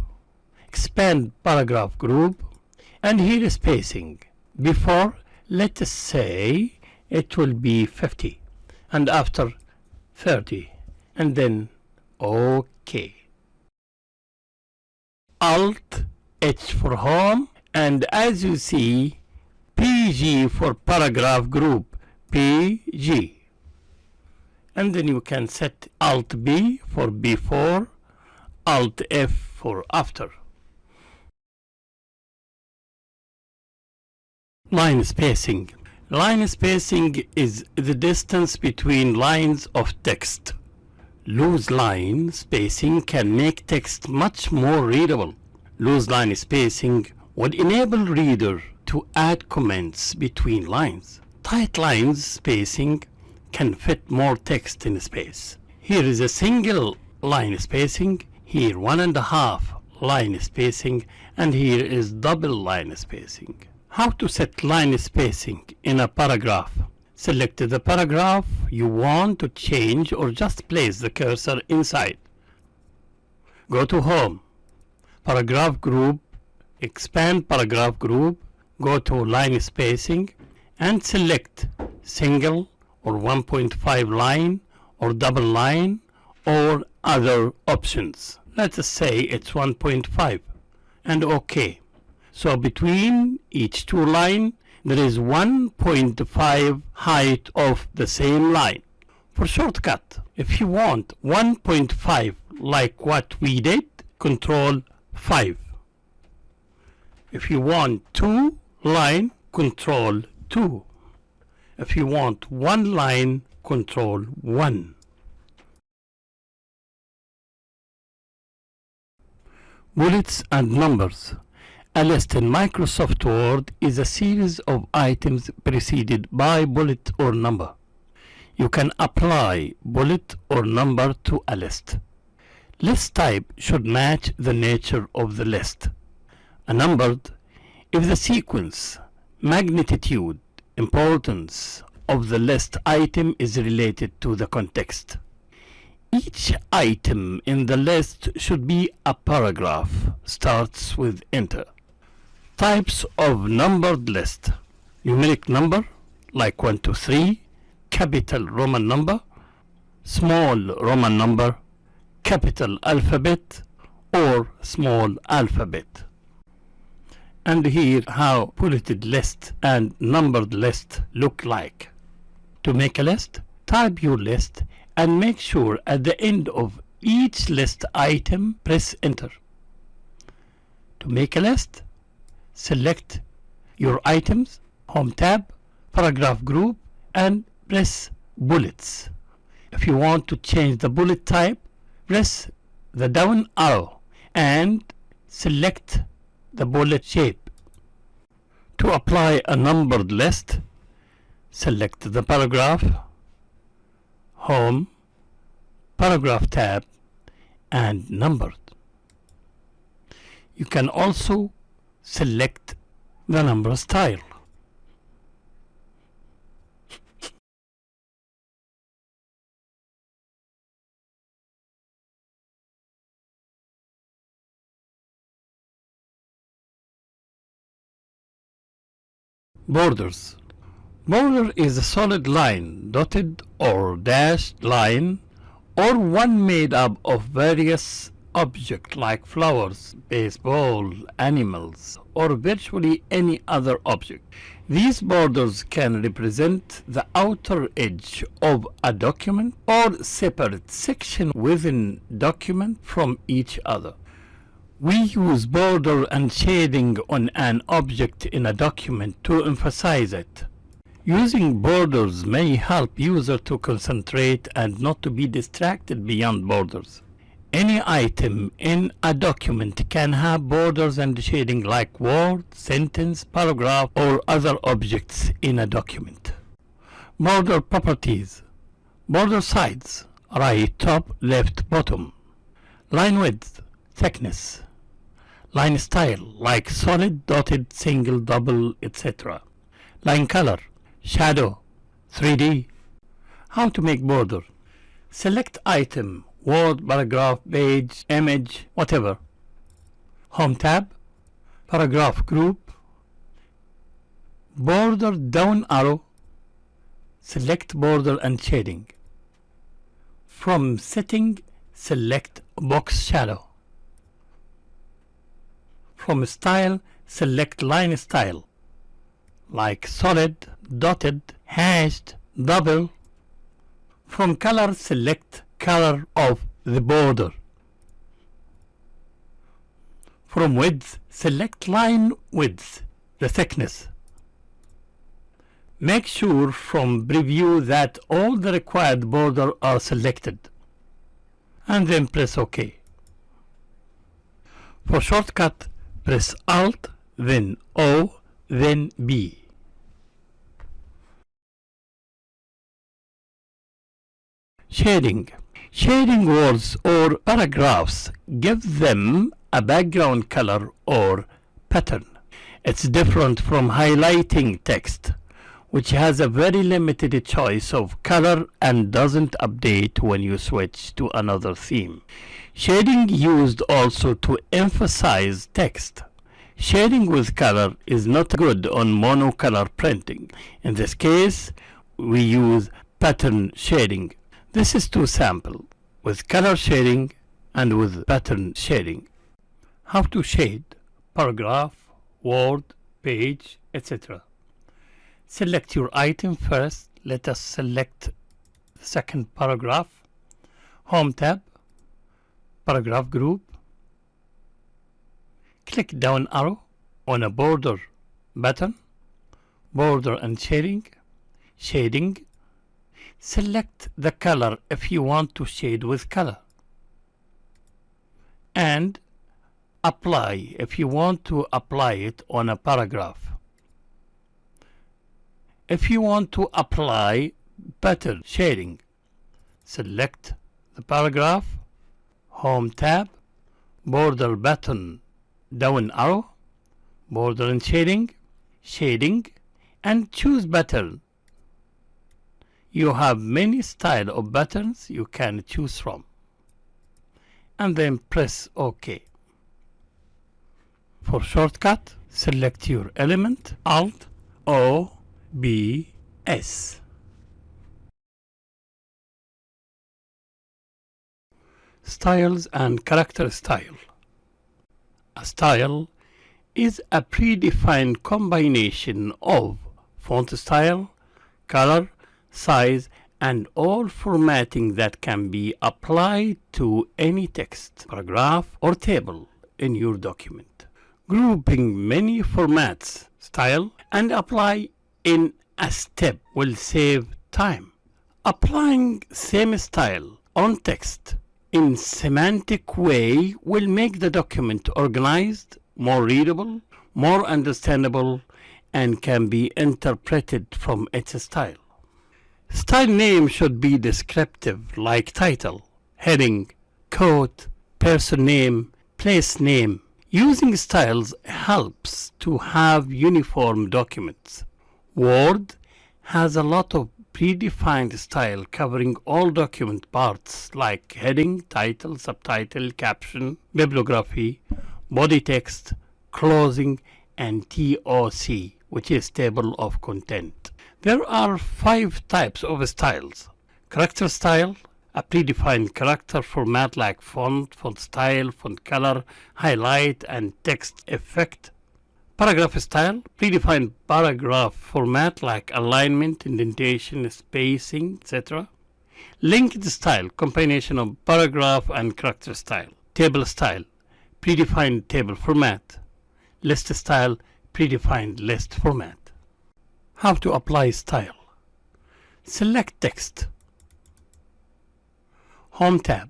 expand Paragraph Group, and here is spacing. Before, let us say it will be 50, and after 30, and then OK. Alt H for Home, and as you see, PG for Paragraph Group, PG. And then you can set Alt B for before, Alt F for after. Line spacing. Line spacing is the distance between lines of text. Loose line spacing can make text much more readable. Loose line spacing would enable reader to add comments between lines. Tight lines spacing can fit more text in space. Here is a single line spacing, here 1.5 line spacing, and here is double line spacing. How to set line spacing in a paragraph? Select the paragraph you want to change or just place the cursor inside. Go to Home, Paragraph Group, expand Paragraph Group, go to Line Spacing, and select Single or 1.5 line or double line or other options. Let's say it's 1.5 and OK. So between each two lines there is 1.5 height of the same line. For shortcut, if you want 1.5 like what we did, Control 5. If you want 2 line, Control 2. If you want 1 line, Control 1. Bullets and numbers. A list in Microsoft Word is a series of items preceded by bullet or number. You can apply bullet or number to a list. List type should match the nature of the list. A numbered if the sequence, magnitude, importance of the list item is related to the context. Each item in the list should be a paragraph. Starts with enter. Types of numbered list. Numeric number like 1 to 3, capital Roman number, small Roman number, capital alphabet or small alphabet. And here how bulleted list and numbered list look like. To make a list, type your list and make sure at the end of each list item press enter. To make a list, select your items, home tab, paragraph group and press bullets. If you want to change the bullet type, press the down arrow and select the bullet shape. To apply a numbered list, select the paragraph, home, paragraph tab and numbered. You can also select the number style. Borders. Border is a solid line, dotted or dashed line, or one made up of various objects like flowers, baseball, animals, or virtually any other object. These borders can represent the outer edge of a document or separate section within document from each other. We use border and shading on an object in a document to emphasize it. Using borders may help user to concentrate and not to be distracted beyond borders. Any item in a document can have borders and shading like word, sentence, paragraph, or other objects in a document. Border properties. Border size, right, top, left, bottom. Line width, thickness. Line style, like solid, dotted, single, double, etc. Line color, shadow, 3D. How to make border. Select item, word, paragraph, page, image, whatever. Home tab, paragraph group, border down arrow, select border and shading. From setting, select box shadow. From style, select line style, like solid, dotted, hashed, double. From color, select color of the border. From width, select line width, the thickness. Make sure from preview that all the required border are selected, and then press OK. For shortcut, press Alt, then O, then B. Shading. Shading words or paragraphs, give them a background color or pattern. It's different from highlighting text, which has a very limited choice of color and doesn't update when you switch to another theme. Shading used also to emphasize text. Shading with color is not good on monocolor printing. In this case, we use pattern shading. This is two samples with color shading and with pattern shading. How to shade paragraph, word, page, etc. Select your item first. Let us select the second paragraph. Home tab, paragraph group. Click down arrow on a border button, border and shading. Shading. Select the color if you want to shade with color. And apply if you want to apply it on a paragraph. If you want to apply better shading, select the paragraph, home tab, border button, down arrow, border and shading, shading, and choose pattern. You have many style of patterns you can choose from. And then press OK. For shortcut, select your element, Alt O B S. Styles and character style. A style is a predefined combination of font style, color, size, and all formatting that can be applied to any text, paragraph, or table in your document. Grouping many formats, style, and apply in a step will save time. Applying same style on text in semantic way will make the document organized, more readable, more understandable, and can be interpreted from its style. Style name should be descriptive, like title, heading, quote, person name, place name. Using styles helps to have uniform documents. Word has a lot of predefined style covering all document parts like heading, title, subtitle, caption, bibliography, body text, closing, and TOC, which is table of content. There are 5 types of styles. Character style, a predefined character format like font, font style, font color, highlight, and text effect. Paragraph style, predefined paragraph format like alignment, indentation, spacing, etc. Linked style, combination of paragraph and character style. Table style, predefined table format. List style, predefined list format. How to apply style. Select text. Home tab.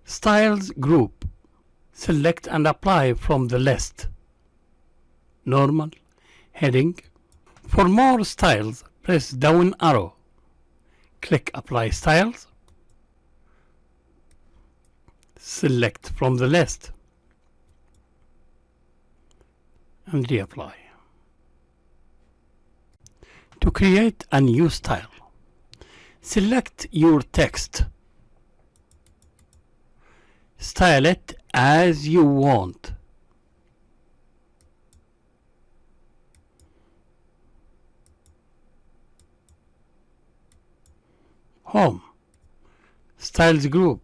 Styles group. Select and apply from the list. Normal, heading. For more styles, press down arrow. Click apply styles. Select from the list and reapply. To create a new style, select your text. Style it as you want. Home, Styles group,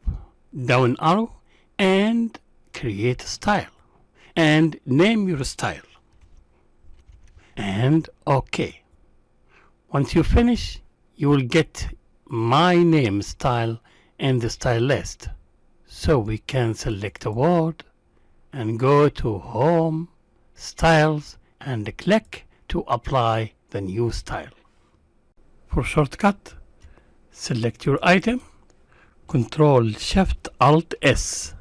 down arrow, and create a style. And name your style. And OK. Once you finish, you will get my name style in the style list. So we can select a word and go to Home, Styles, and click to apply the new style. For shortcut, select your item, Ctrl Shift Alt S,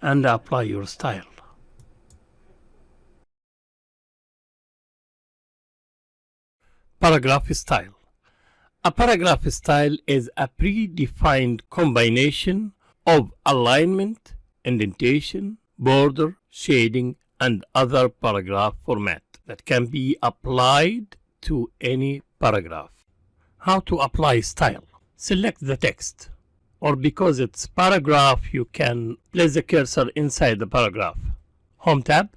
and apply your style. Paragraph style. A paragraph style is a predefined combination of alignment, indentation, border, shading, and other paragraph format that can be applied to any paragraph. How to apply style? Select the text, or because it's paragraph, you can place the cursor inside the paragraph. Home tab,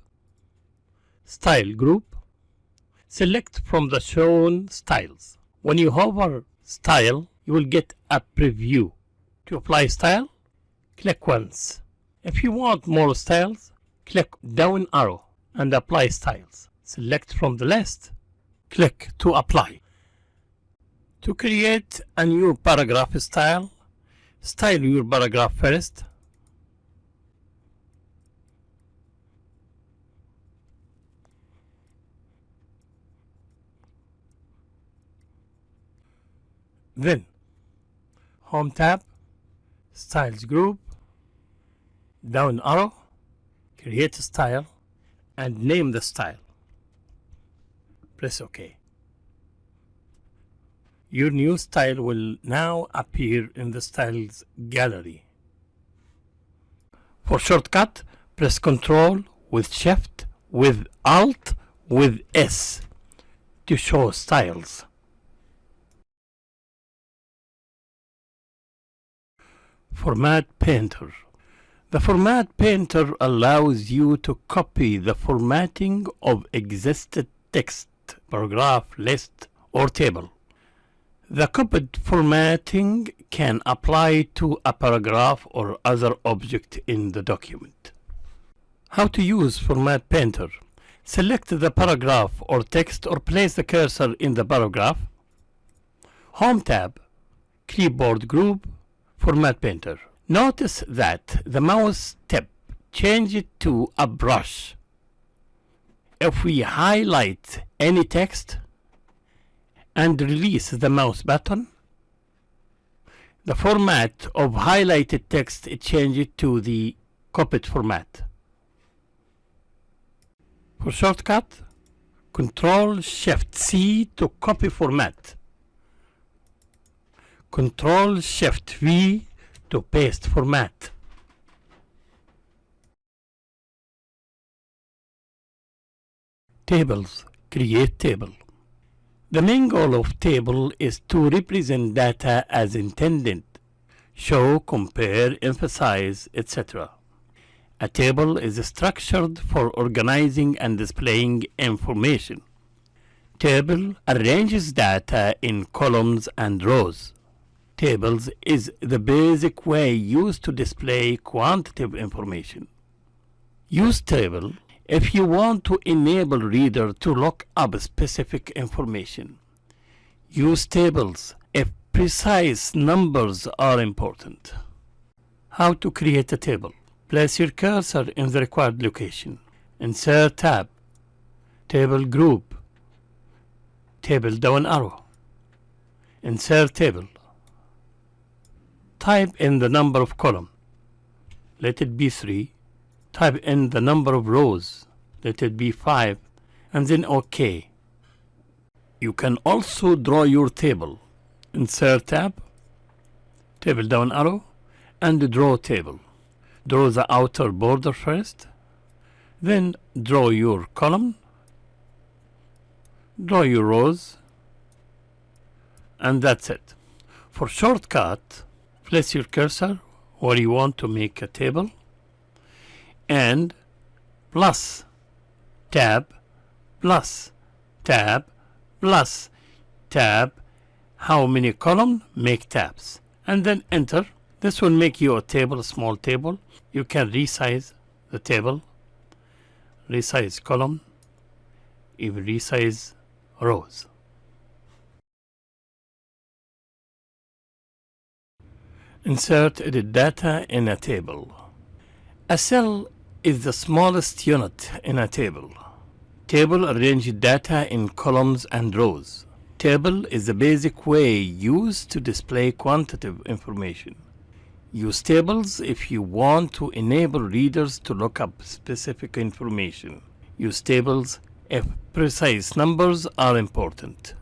Style group. Select from the shown styles. When you hover style, you will get a preview. To apply style, click once. If you want more styles, click down arrow and apply styles. Select from the list, click to apply. To create a new paragraph style your paragraph first. Then, Home tab, Styles group, down arrow, create a style, and name the style. Press OK. Your new style will now appear in the styles gallery. For shortcut, press Ctrl with Shift with Alt with S to show styles. Format Painter. The Format Painter allows you to copy the formatting of existing text, paragraph, list, or table. The copied formatting can apply to a paragraph or other object in the document. How to use Format Painter? Select the paragraph or text or place the cursor in the paragraph. Home tab, Clipboard group, Format Painter. Notice that the mouse tip changes to a brush. If we highlight any text and release the mouse button, the format of highlighted text changes to the copied format. For shortcut, Ctrl-Shift-C to copy format. Ctrl-Shift-V to paste format. Tables. Create table. The main goal of table is to represent data as intended. Show, compare, emphasize, etc. A table is structured for organizing and displaying information. Table arranges data in columns and rows. Tables is the basic way used to display quantitative information. Use table if you want to enable reader to look up specific information. Use tables if precise numbers are important. How to create a table? Place your cursor in the required location. Insert tab, Table group, Table down arrow. Insert table. Type in the number of columns. Let it be 3. Type in the number of rows. Let it be 5. And then OK. You can also draw your table. Insert tab, Table down arrow, and draw table. Draw the outer border first. Then draw your column. Draw your rows. And that's it. For shortcut, place your cursor where you want to make a table and plus tab plus tab plus tab. How many columns? Make tabs and then enter. This will make you a table, a small table. You can resize the table, resize column, even resize rows. Insert edit data in a table. A cell is the smallest unit in a table. Table arranges data in columns and rows. Table is the basic way used to display quantitative information. Use tables if you want to enable readers to look up specific information. Use tables if precise numbers are important.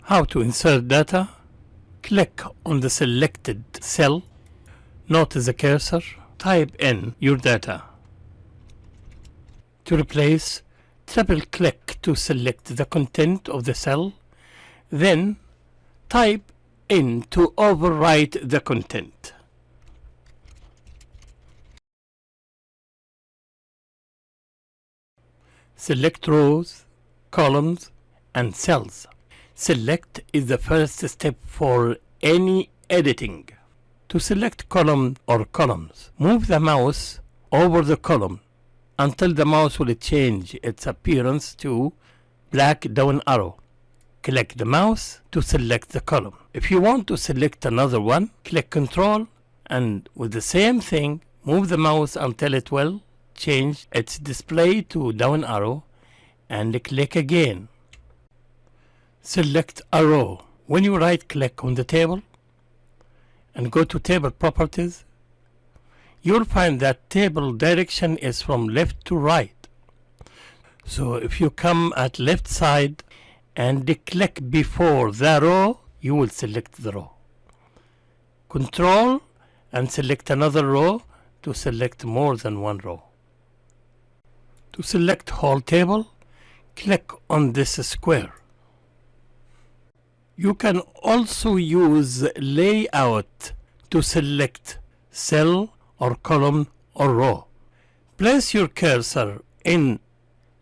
How to insert data? Click on the selected cell. Notice the cursor. Type in your data. To replace, triple click to select the content of the cell. Then type in to overwrite the content. Select rows, columns, and cells. Select is the first step for any editing. To select column or columns, move the mouse over the column until the mouse will change its appearance to black down arrow. Click the mouse to select the column. If you want to select another one, click Control and with the same thing, move the mouse until it will change its display to down arrow and click again. Select a row. When you right click on the table and go to Table Properties, you'll find that table direction is from left to right. So if you come at left side and click before the row, you will select the row. Control and select another row to select more than one row. To select whole table, click on this square. You can also use layout to select cell or column or row. Place your cursor in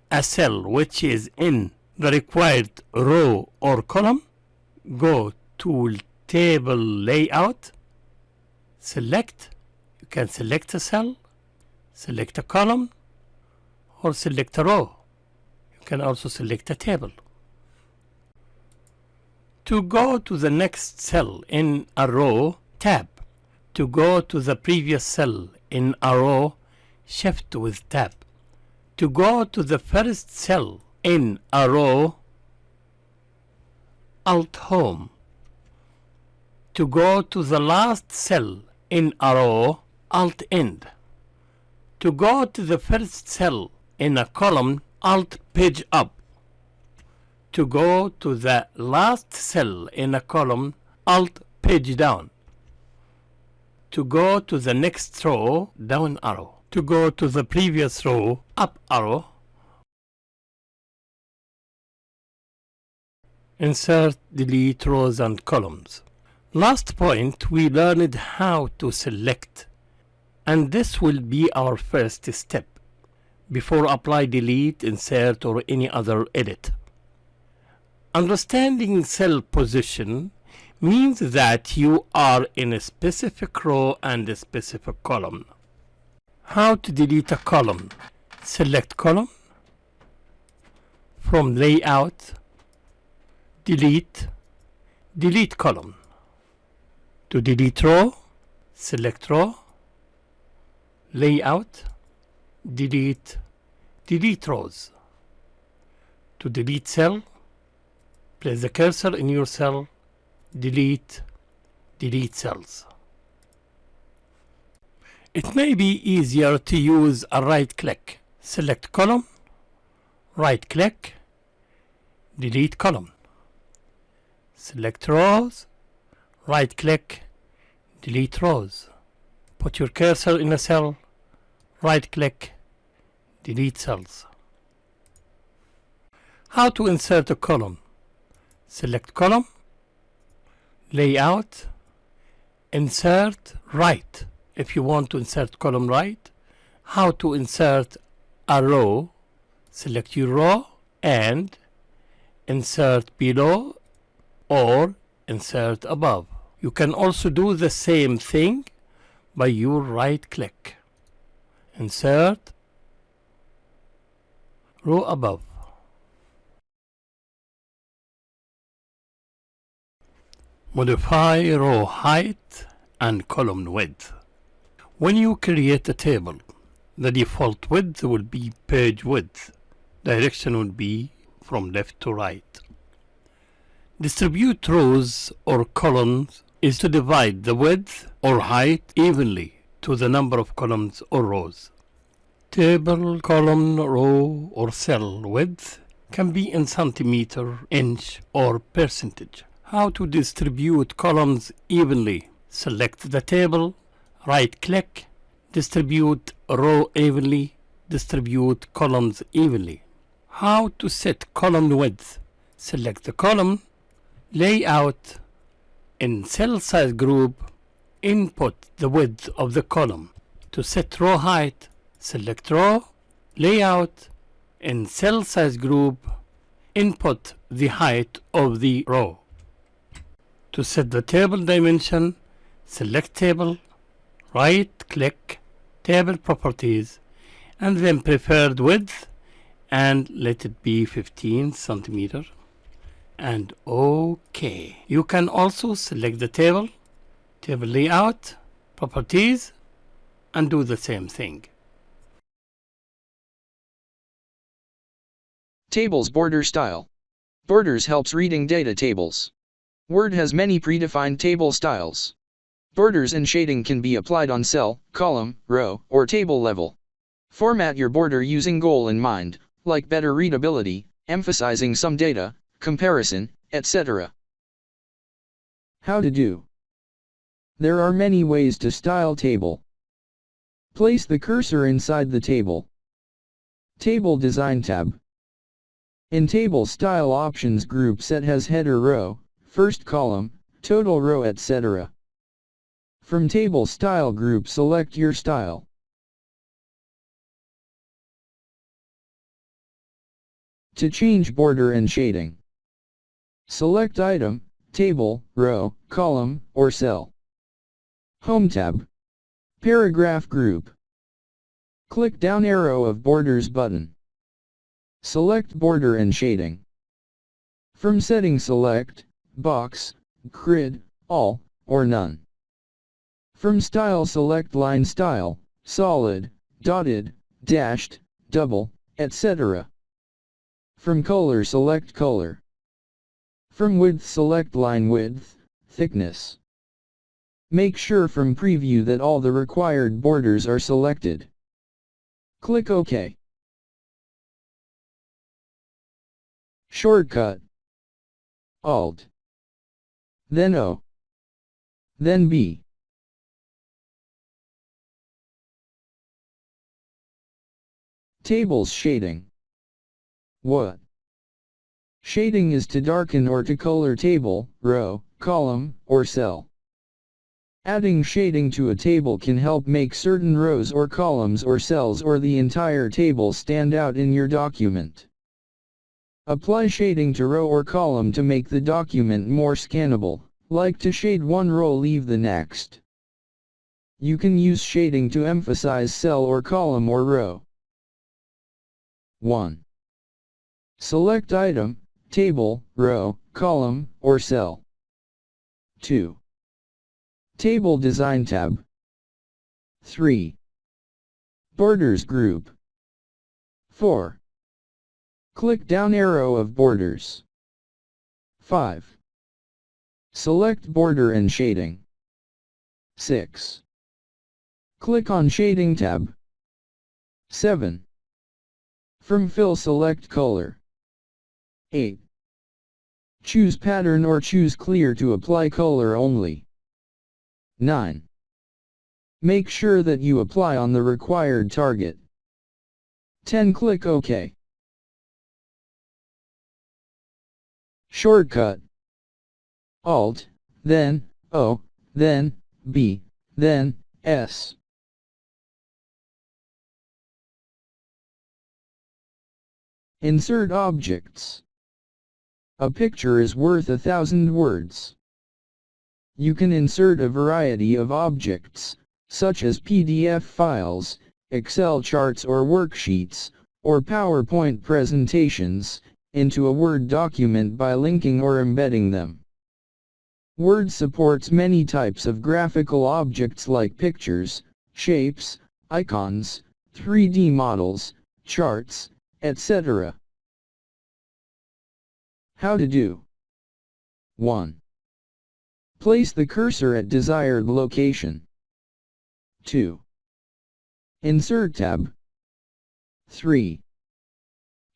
a cell which is in the required row or column. Go to Table Layout, select. You can select a cell, select a column, or select a row. You can also select a table. To go to the next cell in a row, tab. To go to the previous cell in a row, shift with tab. To go to the first cell in a row, alt home. To go to the last cell in a row, alt end. To go to the first cell in a column, alt page up. To go to the last cell in a column, alt page down. To go to the next row, down arrow. To go to the previous row, up arrow. Insert, delete rows and columns. Last point, we learned how to select, and this will be our first step before apply, delete, insert or any other edit. Understanding cell position means that you are in a specific row and a specific column. How to delete a column? Select column. From layout, delete, delete column. To delete row, select row, layout, delete, delete rows. To delete cell, place the cursor in your cell, delete, delete cells. It may be easier to use a right click. Select column, right click, delete column. Select rows, right click, delete rows. Put your cursor in a cell, right click, delete cells. How to insert a column? Select column, layout, insert right. If you want to insert column right. How to insert a row? Select your row and insert below or insert above. You can also do the same thing by your right click. Insert row above. Modify row height and column width. When you create a table, the default width will be page width. Direction will be from left to right. Distribute rows or columns is to divide the width or height evenly to the number of columns or rows. Table, column, row or cell width can be in centimeter, inch or percentage. How to distribute columns evenly? Select the table, right click, distribute row evenly, distribute columns evenly. How to set column width? Select the column, layout, in cell size group, input the width of the column. To set row height, select row, layout, in cell size group, input the height of the row. To set the table dimension, Select table, right-click, table properties, and then preferred width, and let it be 15 centimeter. And OK. You can also select the table, table layout, properties, and do the same thing. Tables border style. Borders helps reading data tables. Word has many predefined table styles. Borders and shading can be applied on cell, column, row, or table level. Format your border using goal in mind, like better readability, emphasizing some data, comparison, etc. How to do. There are many ways to style table. Place the cursor inside the table. Table Design tab. In Table Style Options group set has header row, first column, total row etc. From Table Style group select your style. To change border and shading, select item, table, row, column, or cell. Home tab. Paragraph group. Click down arrow of Borders button. Select border and shading. From setting select, box, grid, all, or none. From style select line style, solid, dotted, dashed, double, etc. From color select color. From width select line width, thickness. Make sure from preview that all the required borders are selected. Click OK. Shortcut. Alt. Then O. Then B. Tables shading. What? Shading is to darken or to color table, row, column, or cell. Adding shading to a table can help make certain rows or columns or cells or the entire table stand out in your document. Apply shading to row or column to make the document more scannable, like to shade one row leave the next. You can use shading to emphasize cell or column or row. 1. Select item, table, row, column, or cell. 2. Table Design tab. 3. Borders group. 4. Click down arrow of borders. 5. Select border and shading. 6. Click on Shading tab. 7. From fill select color. 8. Choose pattern or choose clear to apply color only. 9. Make sure that you apply on the required target. 10. Click OK. Shortcut. Alt, then O, then B, then S. Insert objects. A picture is worth 1,000 words. You can insert a variety of objects, such as PDF files, Excel charts or worksheets, or PowerPoint presentations, into a Word document by linking or embedding them. Word supports many types of graphical objects like pictures, shapes, icons, 3D models, charts, etc. How to do. 1. Place the cursor at desired location. 2. Insert tab. 3.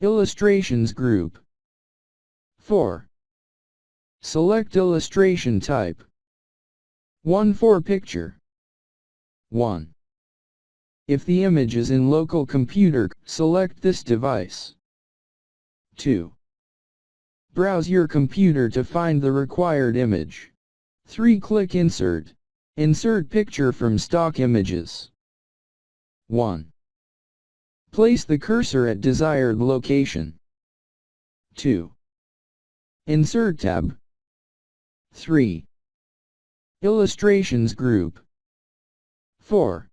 Illustrations group. 4. Select illustration type. 1. For picture. 1. If the image is in local computer, select this device. 2. Browse your computer to find the required image. 3. Click Insert. Insert picture from stock images. 1. Place the cursor at desired location. 2. Insert tab. 3. Illustrations group. 4.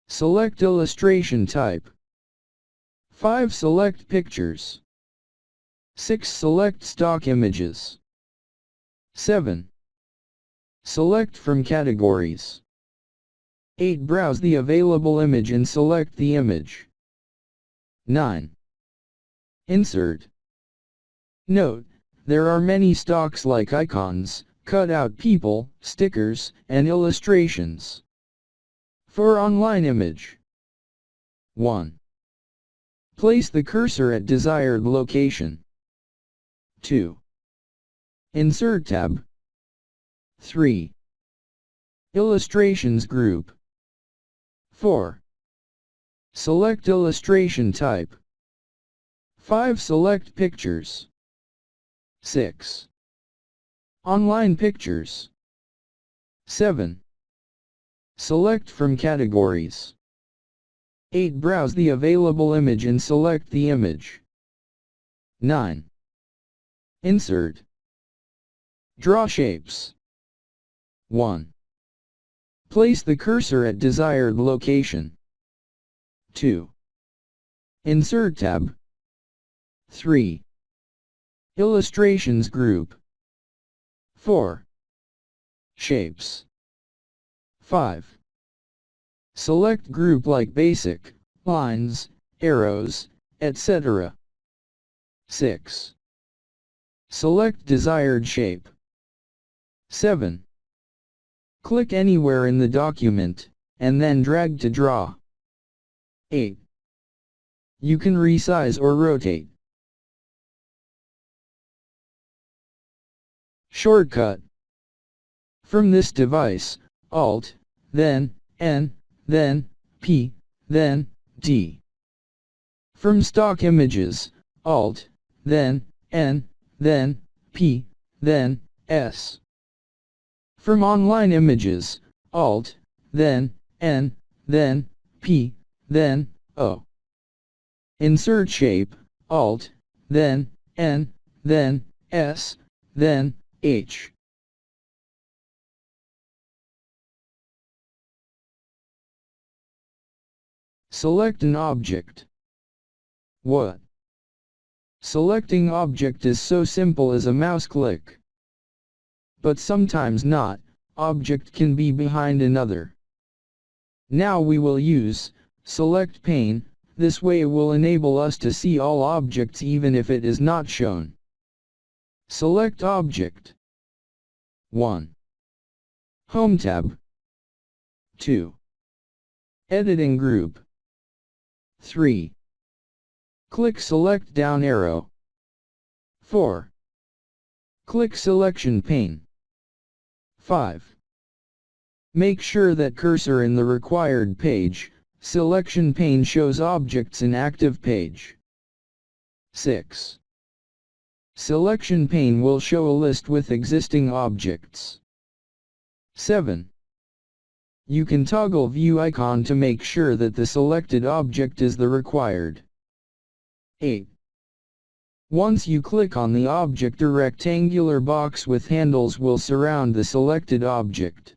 Select illustration type. 5. Select pictures. 6. Select stock images. 7. Select from categories. 8. Browse the available image and select the image. 9. Insert. Note, there are many stocks like icons, cutout people, stickers, and illustrations. For online image. 1. Place the cursor at desired location. 2. Insert tab. 3. Illustrations group. 4. Select illustration type. 5. Select pictures. 6. Online pictures. 7. Select from categories. 8. Browse the available image and select the image. 9. Insert. Draw shapes. 1. Place the cursor at desired location. 2. Insert tab. 3. Illustrations group. 4. Shapes. 5. Select group like basic, lines, arrows, etc. 6. Select desired shape. 7. Click anywhere in the document, and then drag to draw. 8. You can resize or rotate. Shortcut. From this device, Alt, then N, then P, then D. From stock images, Alt, then N, then P, then S. From online images, Alt, then N, then P, then O. Insert shape, Alt, then N, then S, then H. Select an object. What? Selecting object is so simple as a mouse click. But sometimes not, object can be behind another. Now we will use select pane, this way it will enable us to see all objects even if it is not shown. Select object. 1. Home tab. 2. Editing group. 3. Click select down arrow. 4. Click selection pane. 5. Make sure that cursor in the required page, selection pane shows objects in active page. 6. Selection pane will show a list with existing objects. 7. You can toggle view icon to make sure that the selected object is the required. 8. Once you click on the object, a rectangular box with handles will surround the selected object.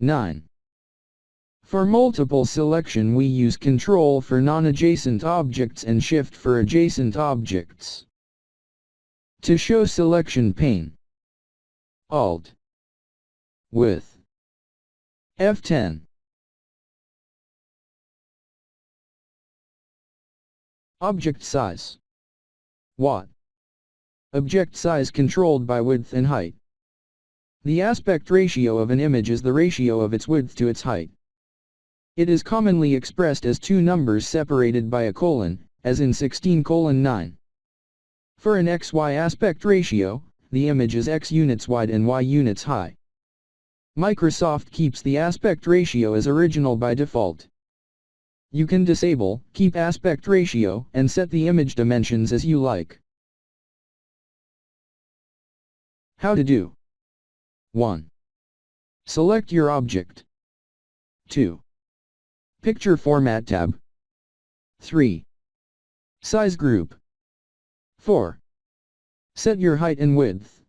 9. For multiple selection we use Ctrl for non-adjacent objects and Shift for adjacent objects. To show selection pane, Alt with F10. Object size. What? Object size controlled by width and height. The aspect ratio of an image is the ratio of its width to its height. It is commonly expressed as two numbers separated by a colon, as in 16:9. For an XY aspect ratio, the image is X units wide and Y units high. Microsoft keeps the aspect ratio as original by default. You can disable, keep aspect ratio, and set the image dimensions as you like. How to do. 1. Select your object. 2. Picture Format tab. 3. Size group. 4. Set your height and width.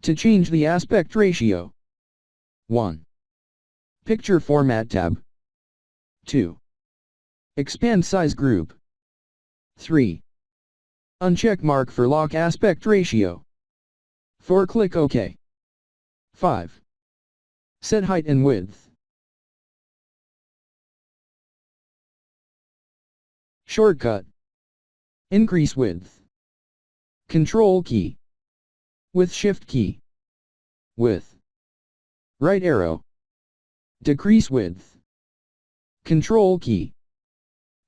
To change the aspect ratio. 1. Picture Format tab. 2. Expand Size Group. 3. Uncheck Mark for Lock Aspect Ratio. 4. Click OK. 5. Set height and width. Shortcut. Increase width. Control key. With Shift key. Width. Right arrow. Decrease width. Control key.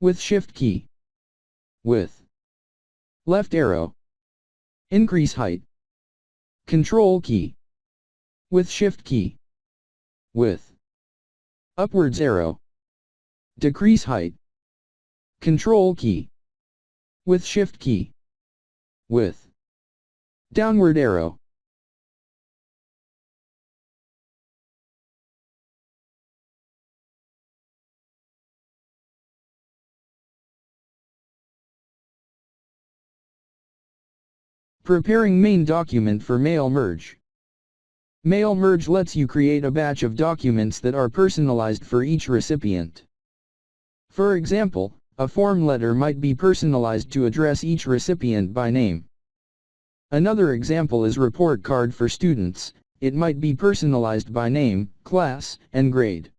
With Shift key. Width. Left arrow. Increase height. Control key. With Shift key. Width. Upwards arrow. Decrease height. Control key. With Shift key. Width. Downward arrow. Preparing main document for mail merge. Mail merge lets you create a batch of documents that are personalized for each recipient. For example, a form letter might be personalized to address each recipient by name. Another example is report card for students. It might be personalized by name, class, and grade.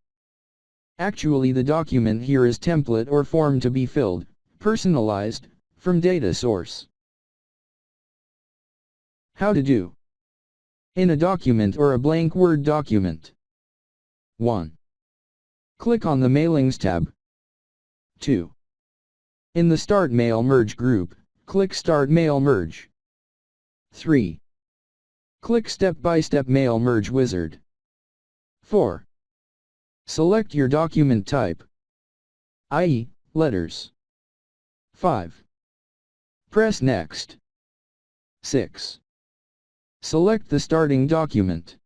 Actually, the document here is template or form to be filled, personalized, from data source. How to do. In a document or a blank Word document. 1. Click on the Mailings tab. 2. In the Start Mail Merge group, click Start Mail Merge. 3. Click Step-by-Step Mail Merge Wizard. 4. Select your document type, i.e., letters. 5. Press Next. 6. Select the starting document.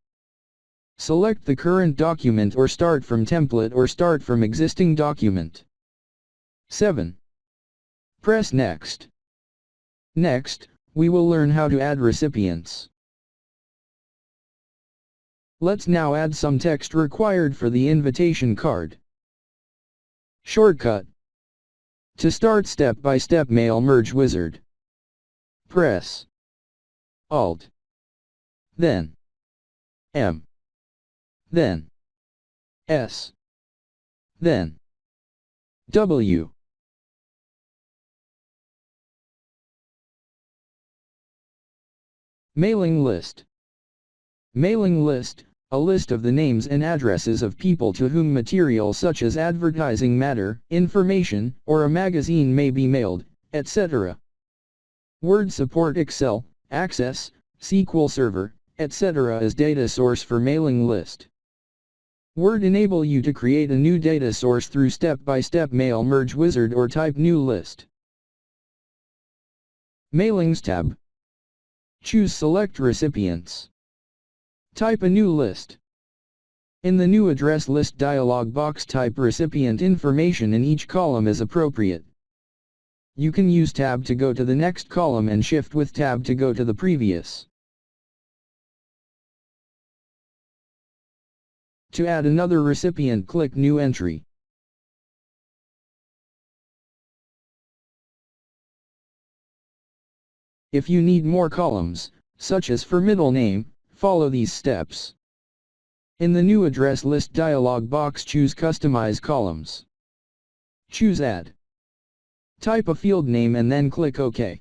Select the current document or start from template or start from existing document. 7. Press Next. Next, we will learn how to add recipients. Let's now add some text required for the invitation card. Shortcut. To start step-by-step mail merge wizard, press Alt, then M, then S, then W. Mailing list. Mailing list, a list of the names and addresses of people to whom material such as advertising matter, information, or a magazine may be mailed, etc. Word support Excel, Access, SQL Server, etc. as data source for mailing list. Word enable you to create a new data source through step-by-step mail merge wizard or type new list. Mailings tab. Choose Select Recipients. Type a new list. In the new address list dialog box, type recipient information in each column as appropriate. You can use Tab to go to the next column and Shift with Tab to go to the previous. To add another recipient, click New Entry. If you need more columns, such as for middle name, follow these steps. In the new address list dialog box, choose Customize Columns. Choose Add. Type a field name and then click OK.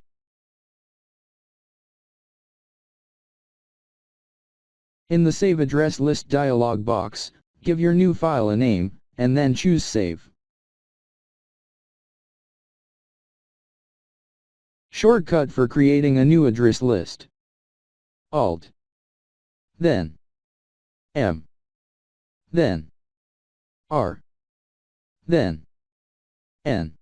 In the Save Address List dialog box, give your new file a name, and then choose Save. Shortcut for creating a new address list. Alt, then M, then R, then N.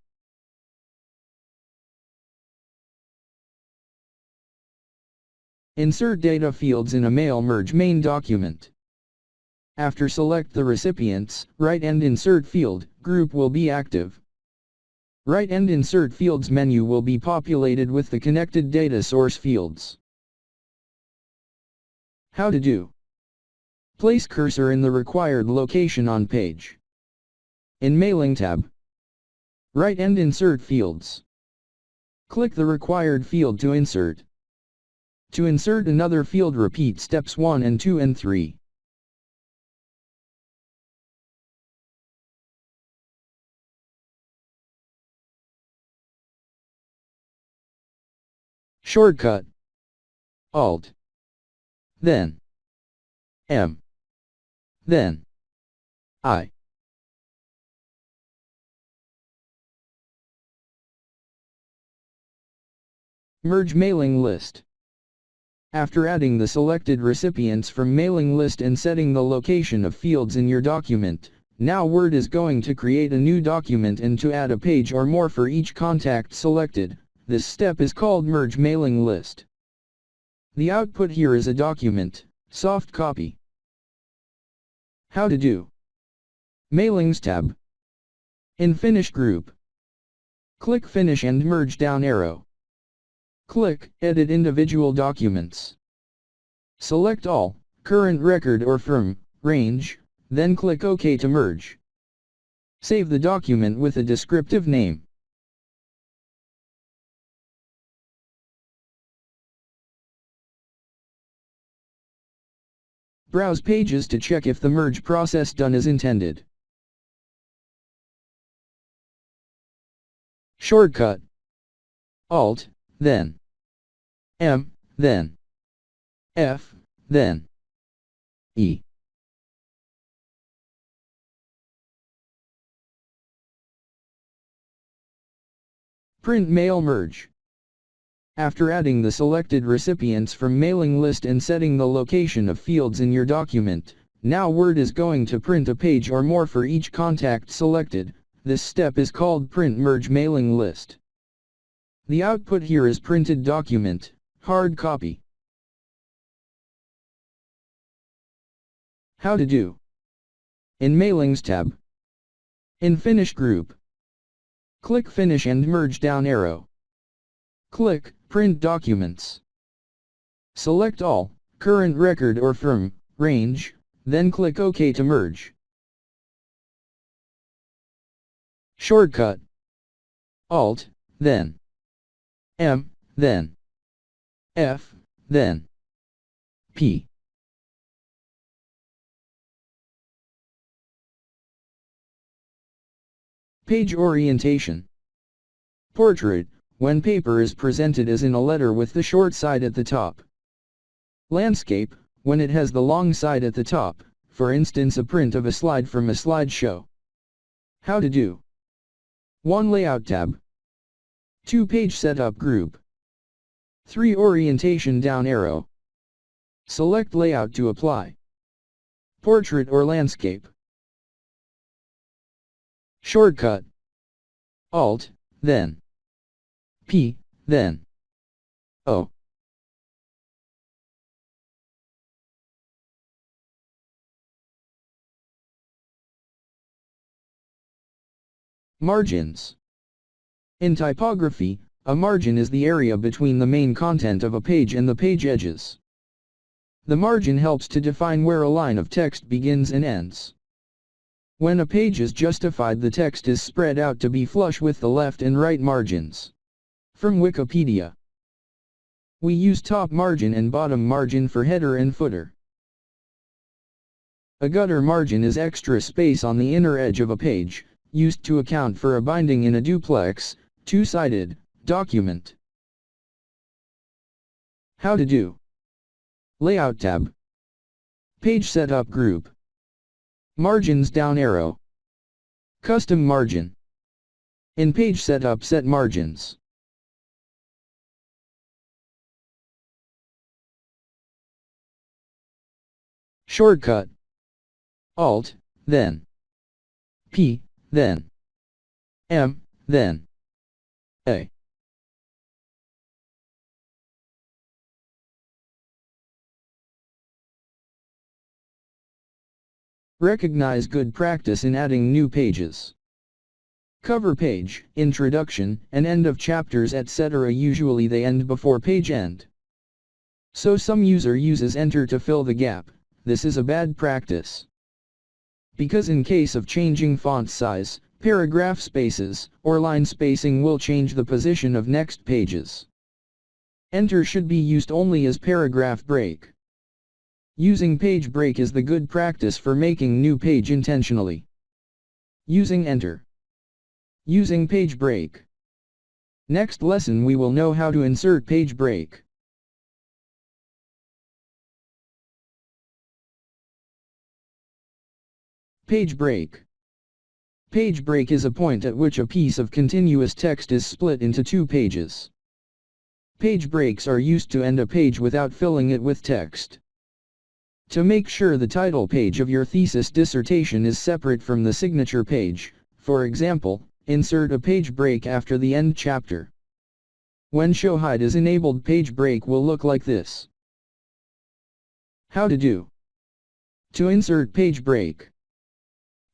Insert data fields in a mail merge main document. After select the recipients, right end insert field group will be active. Right end insert fields menu will be populated with the connected data source fields. How to do. Place cursor in the required location on page. In Mailing tab, write and insert fields. Click the required field to insert. To insert another field, repeat steps 1 and 2 and 3. Shortcut. Alt. Then M. Then I. Merge mailing list. After adding the selected recipients from mailing list and setting the location of fields in your document, now Word is going to create a new document and to add a page or more for each contact selected. This step is called Merge Mailing List. The output here is a document, soft copy. How to do. Mailings tab. In Finish group, click Finish and Merge down arrow. Click Edit Individual Documents. Select all, current record or from, range, then click OK to merge. Save the document with a descriptive name. Browse pages to check if the merge process done as intended. Shortcut. Alt, then M, then F, then E. Print Mail Merge. After adding the selected recipients from mailing list and setting the location of fields in your document, now Word is going to print a page or more for each contact selected. This step is called Print Merge Mailing List. The output here is printed document, hard copy. How to do. In Mailings tab. In Finish group, click Finish and Merge down arrow. Click Print Documents. Select all, current record or from, range, then click OK to merge. Shortcut. Alt, then M, then F, then P. Page orientation. Portrait, when paper is presented as in a letter with the short side at the top. Landscape, when it has the long side at the top, for instance a print of a slide from a slideshow. How to do. 1 Layout tab. 2 Page Setup group. 3 Orientation down arrow. Select Layout to apply. Portrait or landscape. Shortcut. Alt, then P, then O. Margins. In typography, a margin is the area between the main content of a page and the page edges. The margin helps to define where a line of text begins and ends. When a page is justified, the text is spread out to be flush with the left and right margins. From Wikipedia. We use top margin and bottom margin for header and footer. A gutter margin is extra space on the inner edge of a page, used to account for a binding in a duplex, two-sided, document. How to do. Layout tab. Page Setup group. Margins down arrow. Custom margin. In Page Setup, set margins. Shortcut. Alt, then P, then M, then A. Recognize good practice in adding new pages. Cover page, introduction, and end of chapters etc. Usually they end before page end. So some user uses enter to fill the gap. This is a bad practice. Because in case of changing font size, paragraph spaces, or line spacing will change the position of next pages. Enter should be used only as paragraph break. Using page break is the good practice for making new page intentionally. Using enter. Using page break. Next lesson we will know how to insert page break. Page break. Page break is a point at which a piece of continuous text is split into two pages. Page breaks are used to end a page without filling it with text. To make sure the title page of your thesis dissertation is separate from the signature page, for example, insert a page break after the end chapter. When show hide is enabled, page break will look like this. How to do. To insert page break.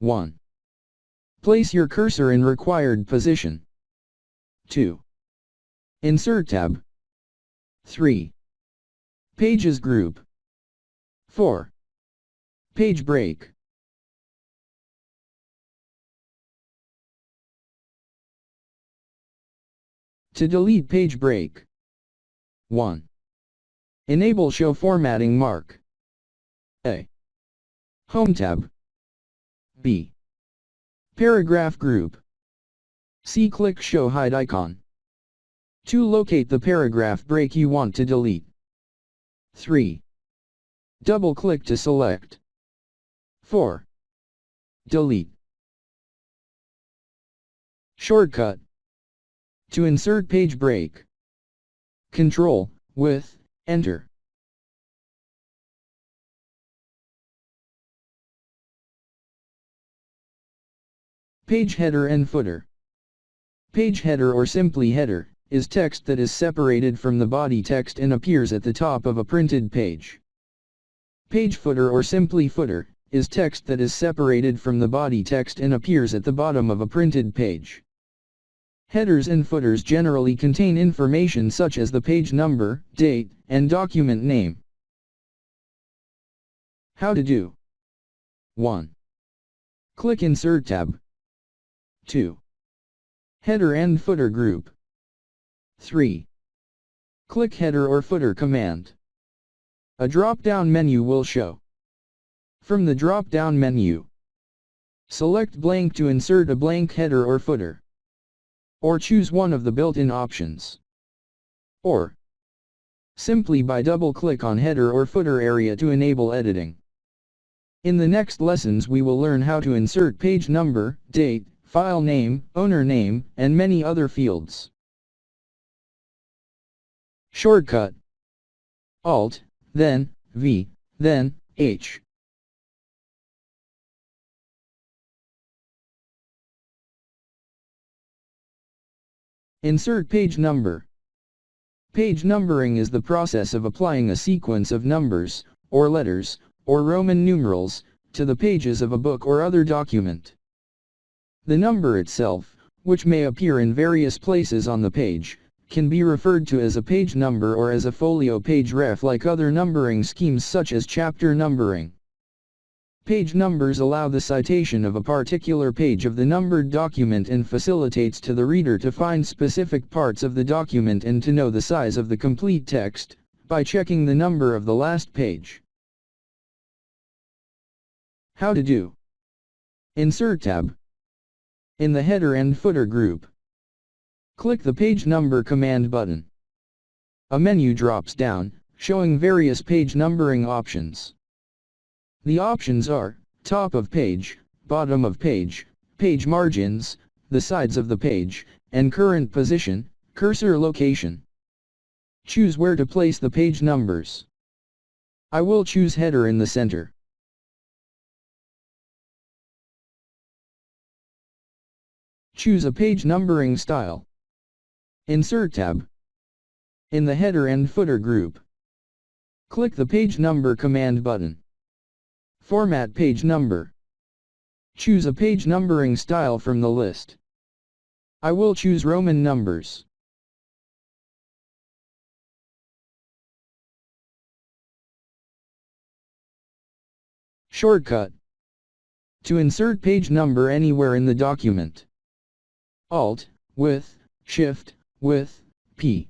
1. Place your cursor in required position. 2. Insert tab. 3. Pages group. 4. Page break. To delete page break. 1. Enable show formatting mark. A. Home tab. B. Paragraph group. C. Click show hide icon. 2. Locate the paragraph break you want to delete. 3. Double-click to select. 4. Delete. Shortcut. To insert page break. Control, with, enter. Page header and footer. Page header, or simply header, is text that is separated from the body text and appears at the top of a printed page. Page footer, or simply footer, is text that is separated from the body text and appears at the bottom of a printed page. Headers and footers generally contain information such as the page number, date, and document name. How to do. 1. Click Insert tab. 2. Header and footer group. 3. Click Header or Footer command. A drop-down menu will show. From the drop-down menu, select blank to insert a blank header or footer. Or choose one of the built-in options. Or simply by double-click on header or footer area to enable editing. In the next lessons we will learn how to insert page number, date, file name, owner name, and many other fields. Shortcut. Alt, then V, then H. Insert page number. Page numbering is the process of applying a sequence of numbers, or letters, or Roman numerals, to the pages of a book or other document. The number itself, which may appear in various places on the page, can be referred to as a page number or as a folio page ref, like other numbering schemes such as chapter numbering. Page numbers allow the citation of a particular page of the numbered document and facilitates to the reader to find specific parts of the document and to know the size of the complete text, by checking the number of the last page. How to do. Insert tab. In the header and footer group, click the page number command button. A menu drops down, showing various page numbering options. The options are top of page, bottom of page, page margins, the sides of the page, and current position, cursor location. Choose where to place the page numbers. I will choose header in the center. Choose a page numbering style. Insert tab. In the header and footer group, click the page number command button. Format page number. Choose a page numbering style from the list. I will choose Roman numbers. Shortcut. To insert page number anywhere in the document. Alt, with, Shift, with, P.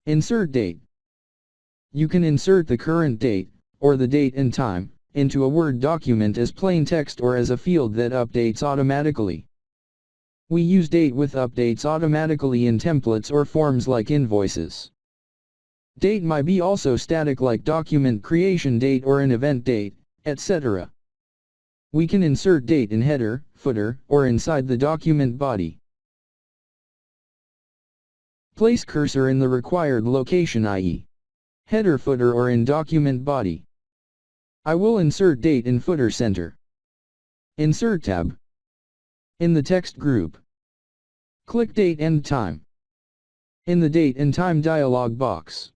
Insert date. You can insert the current date, or the date and time, into a Word document as plain text or as a field that updates automatically. We use date with updates automatically in templates or forms like invoices. Date might be also static like document creation date or an event date, etc. We can insert date in header, footer, or inside the document body. Place cursor in the required location, i.e. header, footer, or in document body. I will insert date in footer center. Insert tab. In the text group, click date and time. In the date and time dialog box,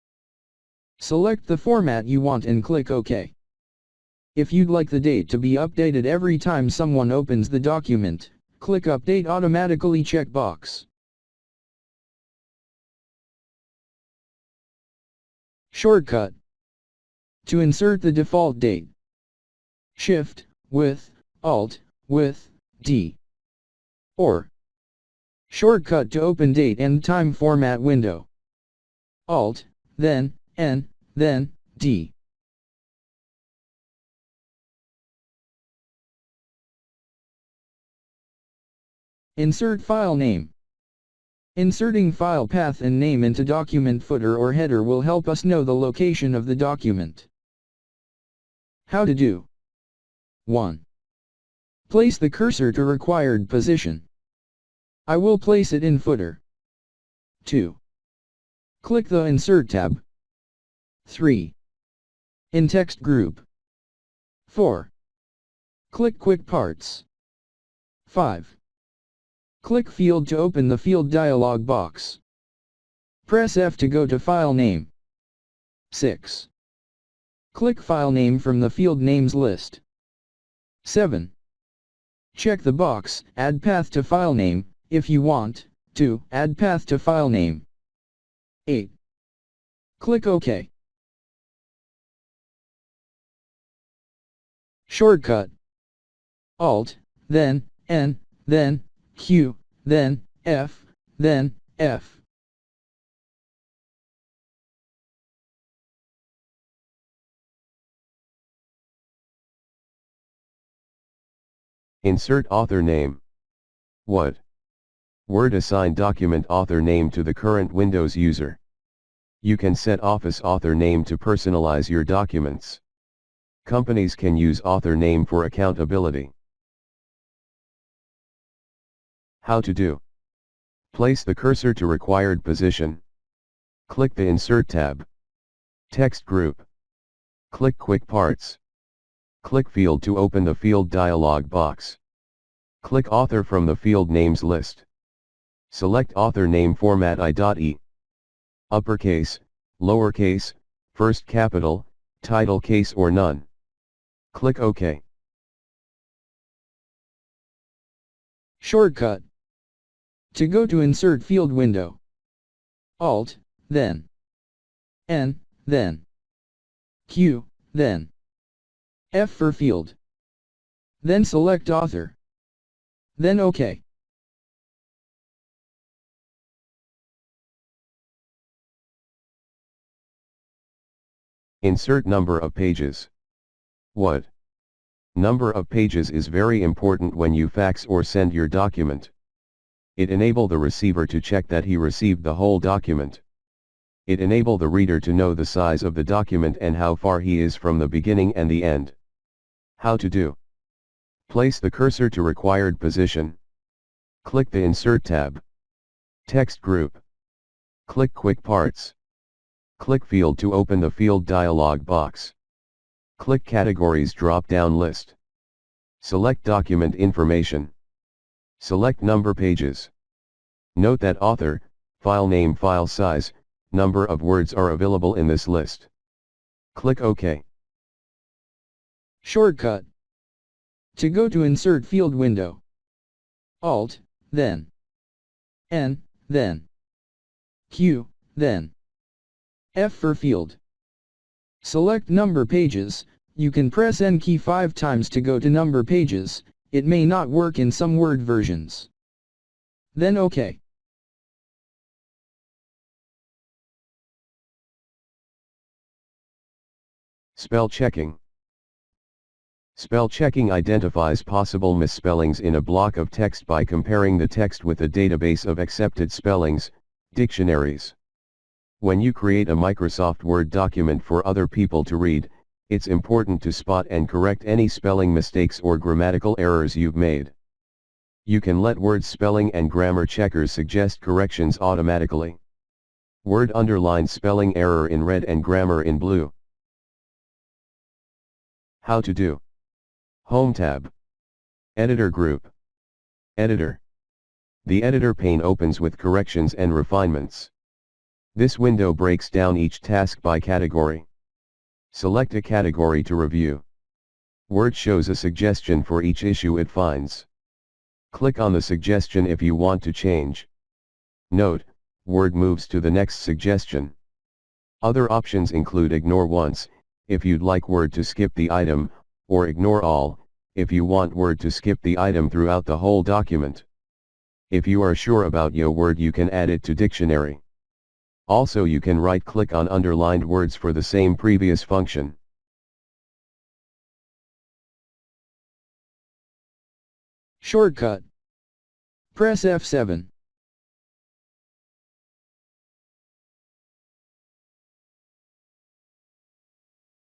select the format you want and click OK. If you'd like the date to be updated every time someone opens the document, click Update Automatically checkbox. Shortcut. To insert the default date, Shift, with, Alt, with, D. Or, shortcut to open date and time format window. Alt, then, N, then, D. Insert file name. Inserting file path and name into document footer or header will help us know the location of the document. How to do. 1. Place the cursor to required position. I will place it in footer. 2. Click the Insert tab. 3. In text group. 4. Click Quick Parts. 5. Click Field to open the field dialog box. Press F to go to file name. 6. Click file name from the field names list. 7. Check the box, Add path to file name, if you want to add path to file name. 8. Click OK. Shortcut. Alt, then, N, then, Q, then, F, then, F. Insert author name. What? Word assign document author name to the current Windows user. You can set Office author name to personalize your documents. Companies can use author name for accountability. How to do. Place the cursor to required position. Click the Insert tab. Text group. Click Quick Parts. Click Field to open the field dialog box. Click Author from the field names list. Select author name format I.E. Uppercase, lowercase, first capital, title case or none. Click OK. Shortcut. To go to Insert Field window. Alt, then. N, then. Q, then. F for field. Then select author. Then OK. Insert number of pages. What? Number of pages is very important when you fax or send your document. It enable the receiver to check that he received the whole document. It enable the reader to know the size of the document and how far he is from the beginning and the end. How to do. Place the cursor to required position. Click the Insert tab. Text group. Click Quick Parts. Click Field to open the field dialog box. Click Categories drop-down list. Select Document Information. Select Number Pages. Note that author, file name, file size, number of words are available in this list. Click OK. Shortcut. To go to Insert Field window. Alt, then. N, then Q, then F for field. Select number pages. You can press N key 5 times to go to number pages. It may not work in some Word versions. Then OK. Spell checking. Spell checking identifies possible misspellings in a block of text by comparing the text with a database of accepted spellings, dictionaries. When you create a Microsoft Word document for other people to read, it's important to spot and correct any spelling mistakes or grammatical errors you've made. You can let Word spelling and grammar checkers suggest corrections automatically. Word underlines spelling error in red and grammar in blue. How to do. Home tab. Editor group. Editor. The editor pane opens with corrections and refinements. This window breaks down each task by category. Select a category to review. Word shows a suggestion for each issue it finds. Click on the suggestion if you want to change. Note, Word moves to the next suggestion. Other options include ignore once, if you'd like Word to skip the item, or ignore all, if you want Word to skip the item throughout the whole document. If you are sure about your word, you can add it to dictionary. Also, you can right-click on underlined words for the same previous function. Shortcut. Press F7.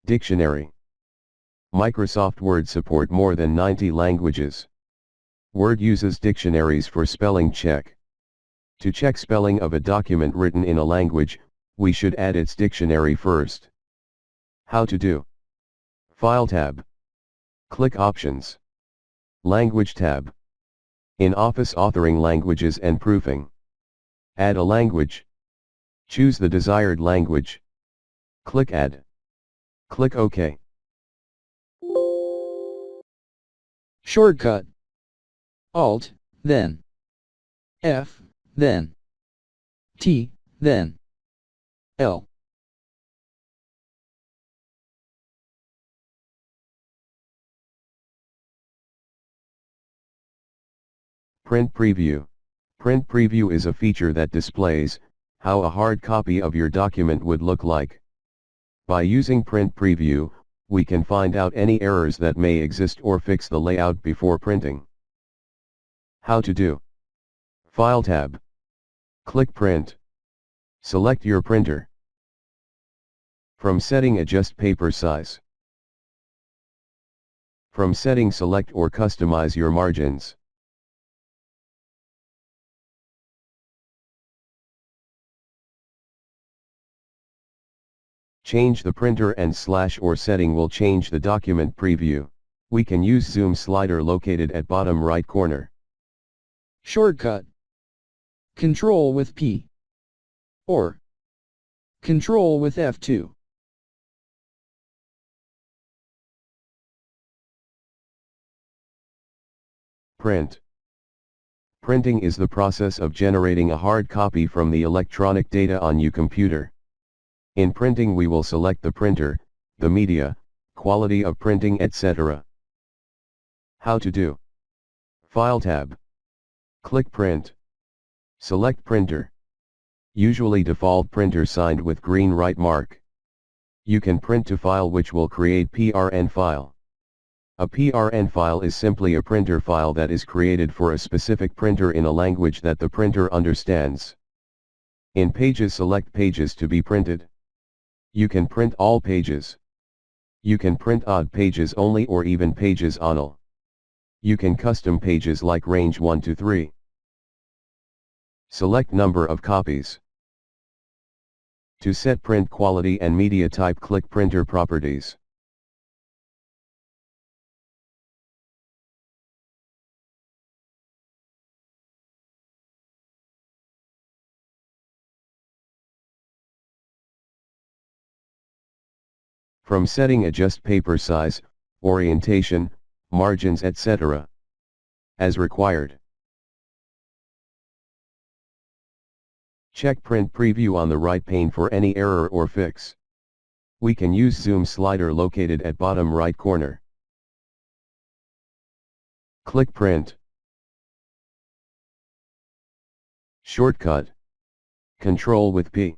Dictionary. Microsoft Word support more than 90 languages. Word uses dictionaries for spelling check. To check spelling of a document written in a language, we should add its dictionary first. How to do. File tab. Click Options. Language tab. In Office, authoring languages and proofing. Add a language. Choose the desired language. Click Add. Click OK. Shortcut. Alt, then F, then T, then L. Print Preview. Print Preview is a feature that displays how a hard copy of your document would look like. By using Print Preview, we can find out any errors that may exist or fix the layout before printing. How to do. File tab. Click Print. Select your printer. From Setting, adjust paper size. From Setting, select or customize your margins. Change the printer and / or setting will change the document preview. We can use Zoom slider located at bottom right corner. Shortcut. Control with P. Or Control with F2. Print. Printing is the process of generating a hard copy from the electronic data on your computer. In printing, we will select the printer, the media, quality of printing, etc. How to do. File tab. Click Print. Select Printer. Usually default printer signed with green right mark. You can print to file, which will create PRN file. A PRN file is simply a printer file that is created for a specific printer in a language that the printer understands. In Pages, select Pages to be printed. You can print all pages. You can print odd pages only or even pages only. You can custom pages like range 1 to 3. Select number of copies. To set print quality and media type, click Printer Properties. From Setting, adjust paper size, orientation, margins, etc. as required. Check Print Preview on the right pane for any error or fix. We can use Zoom slider located at bottom right corner. Click Print. Shortcut. Ctrl with P.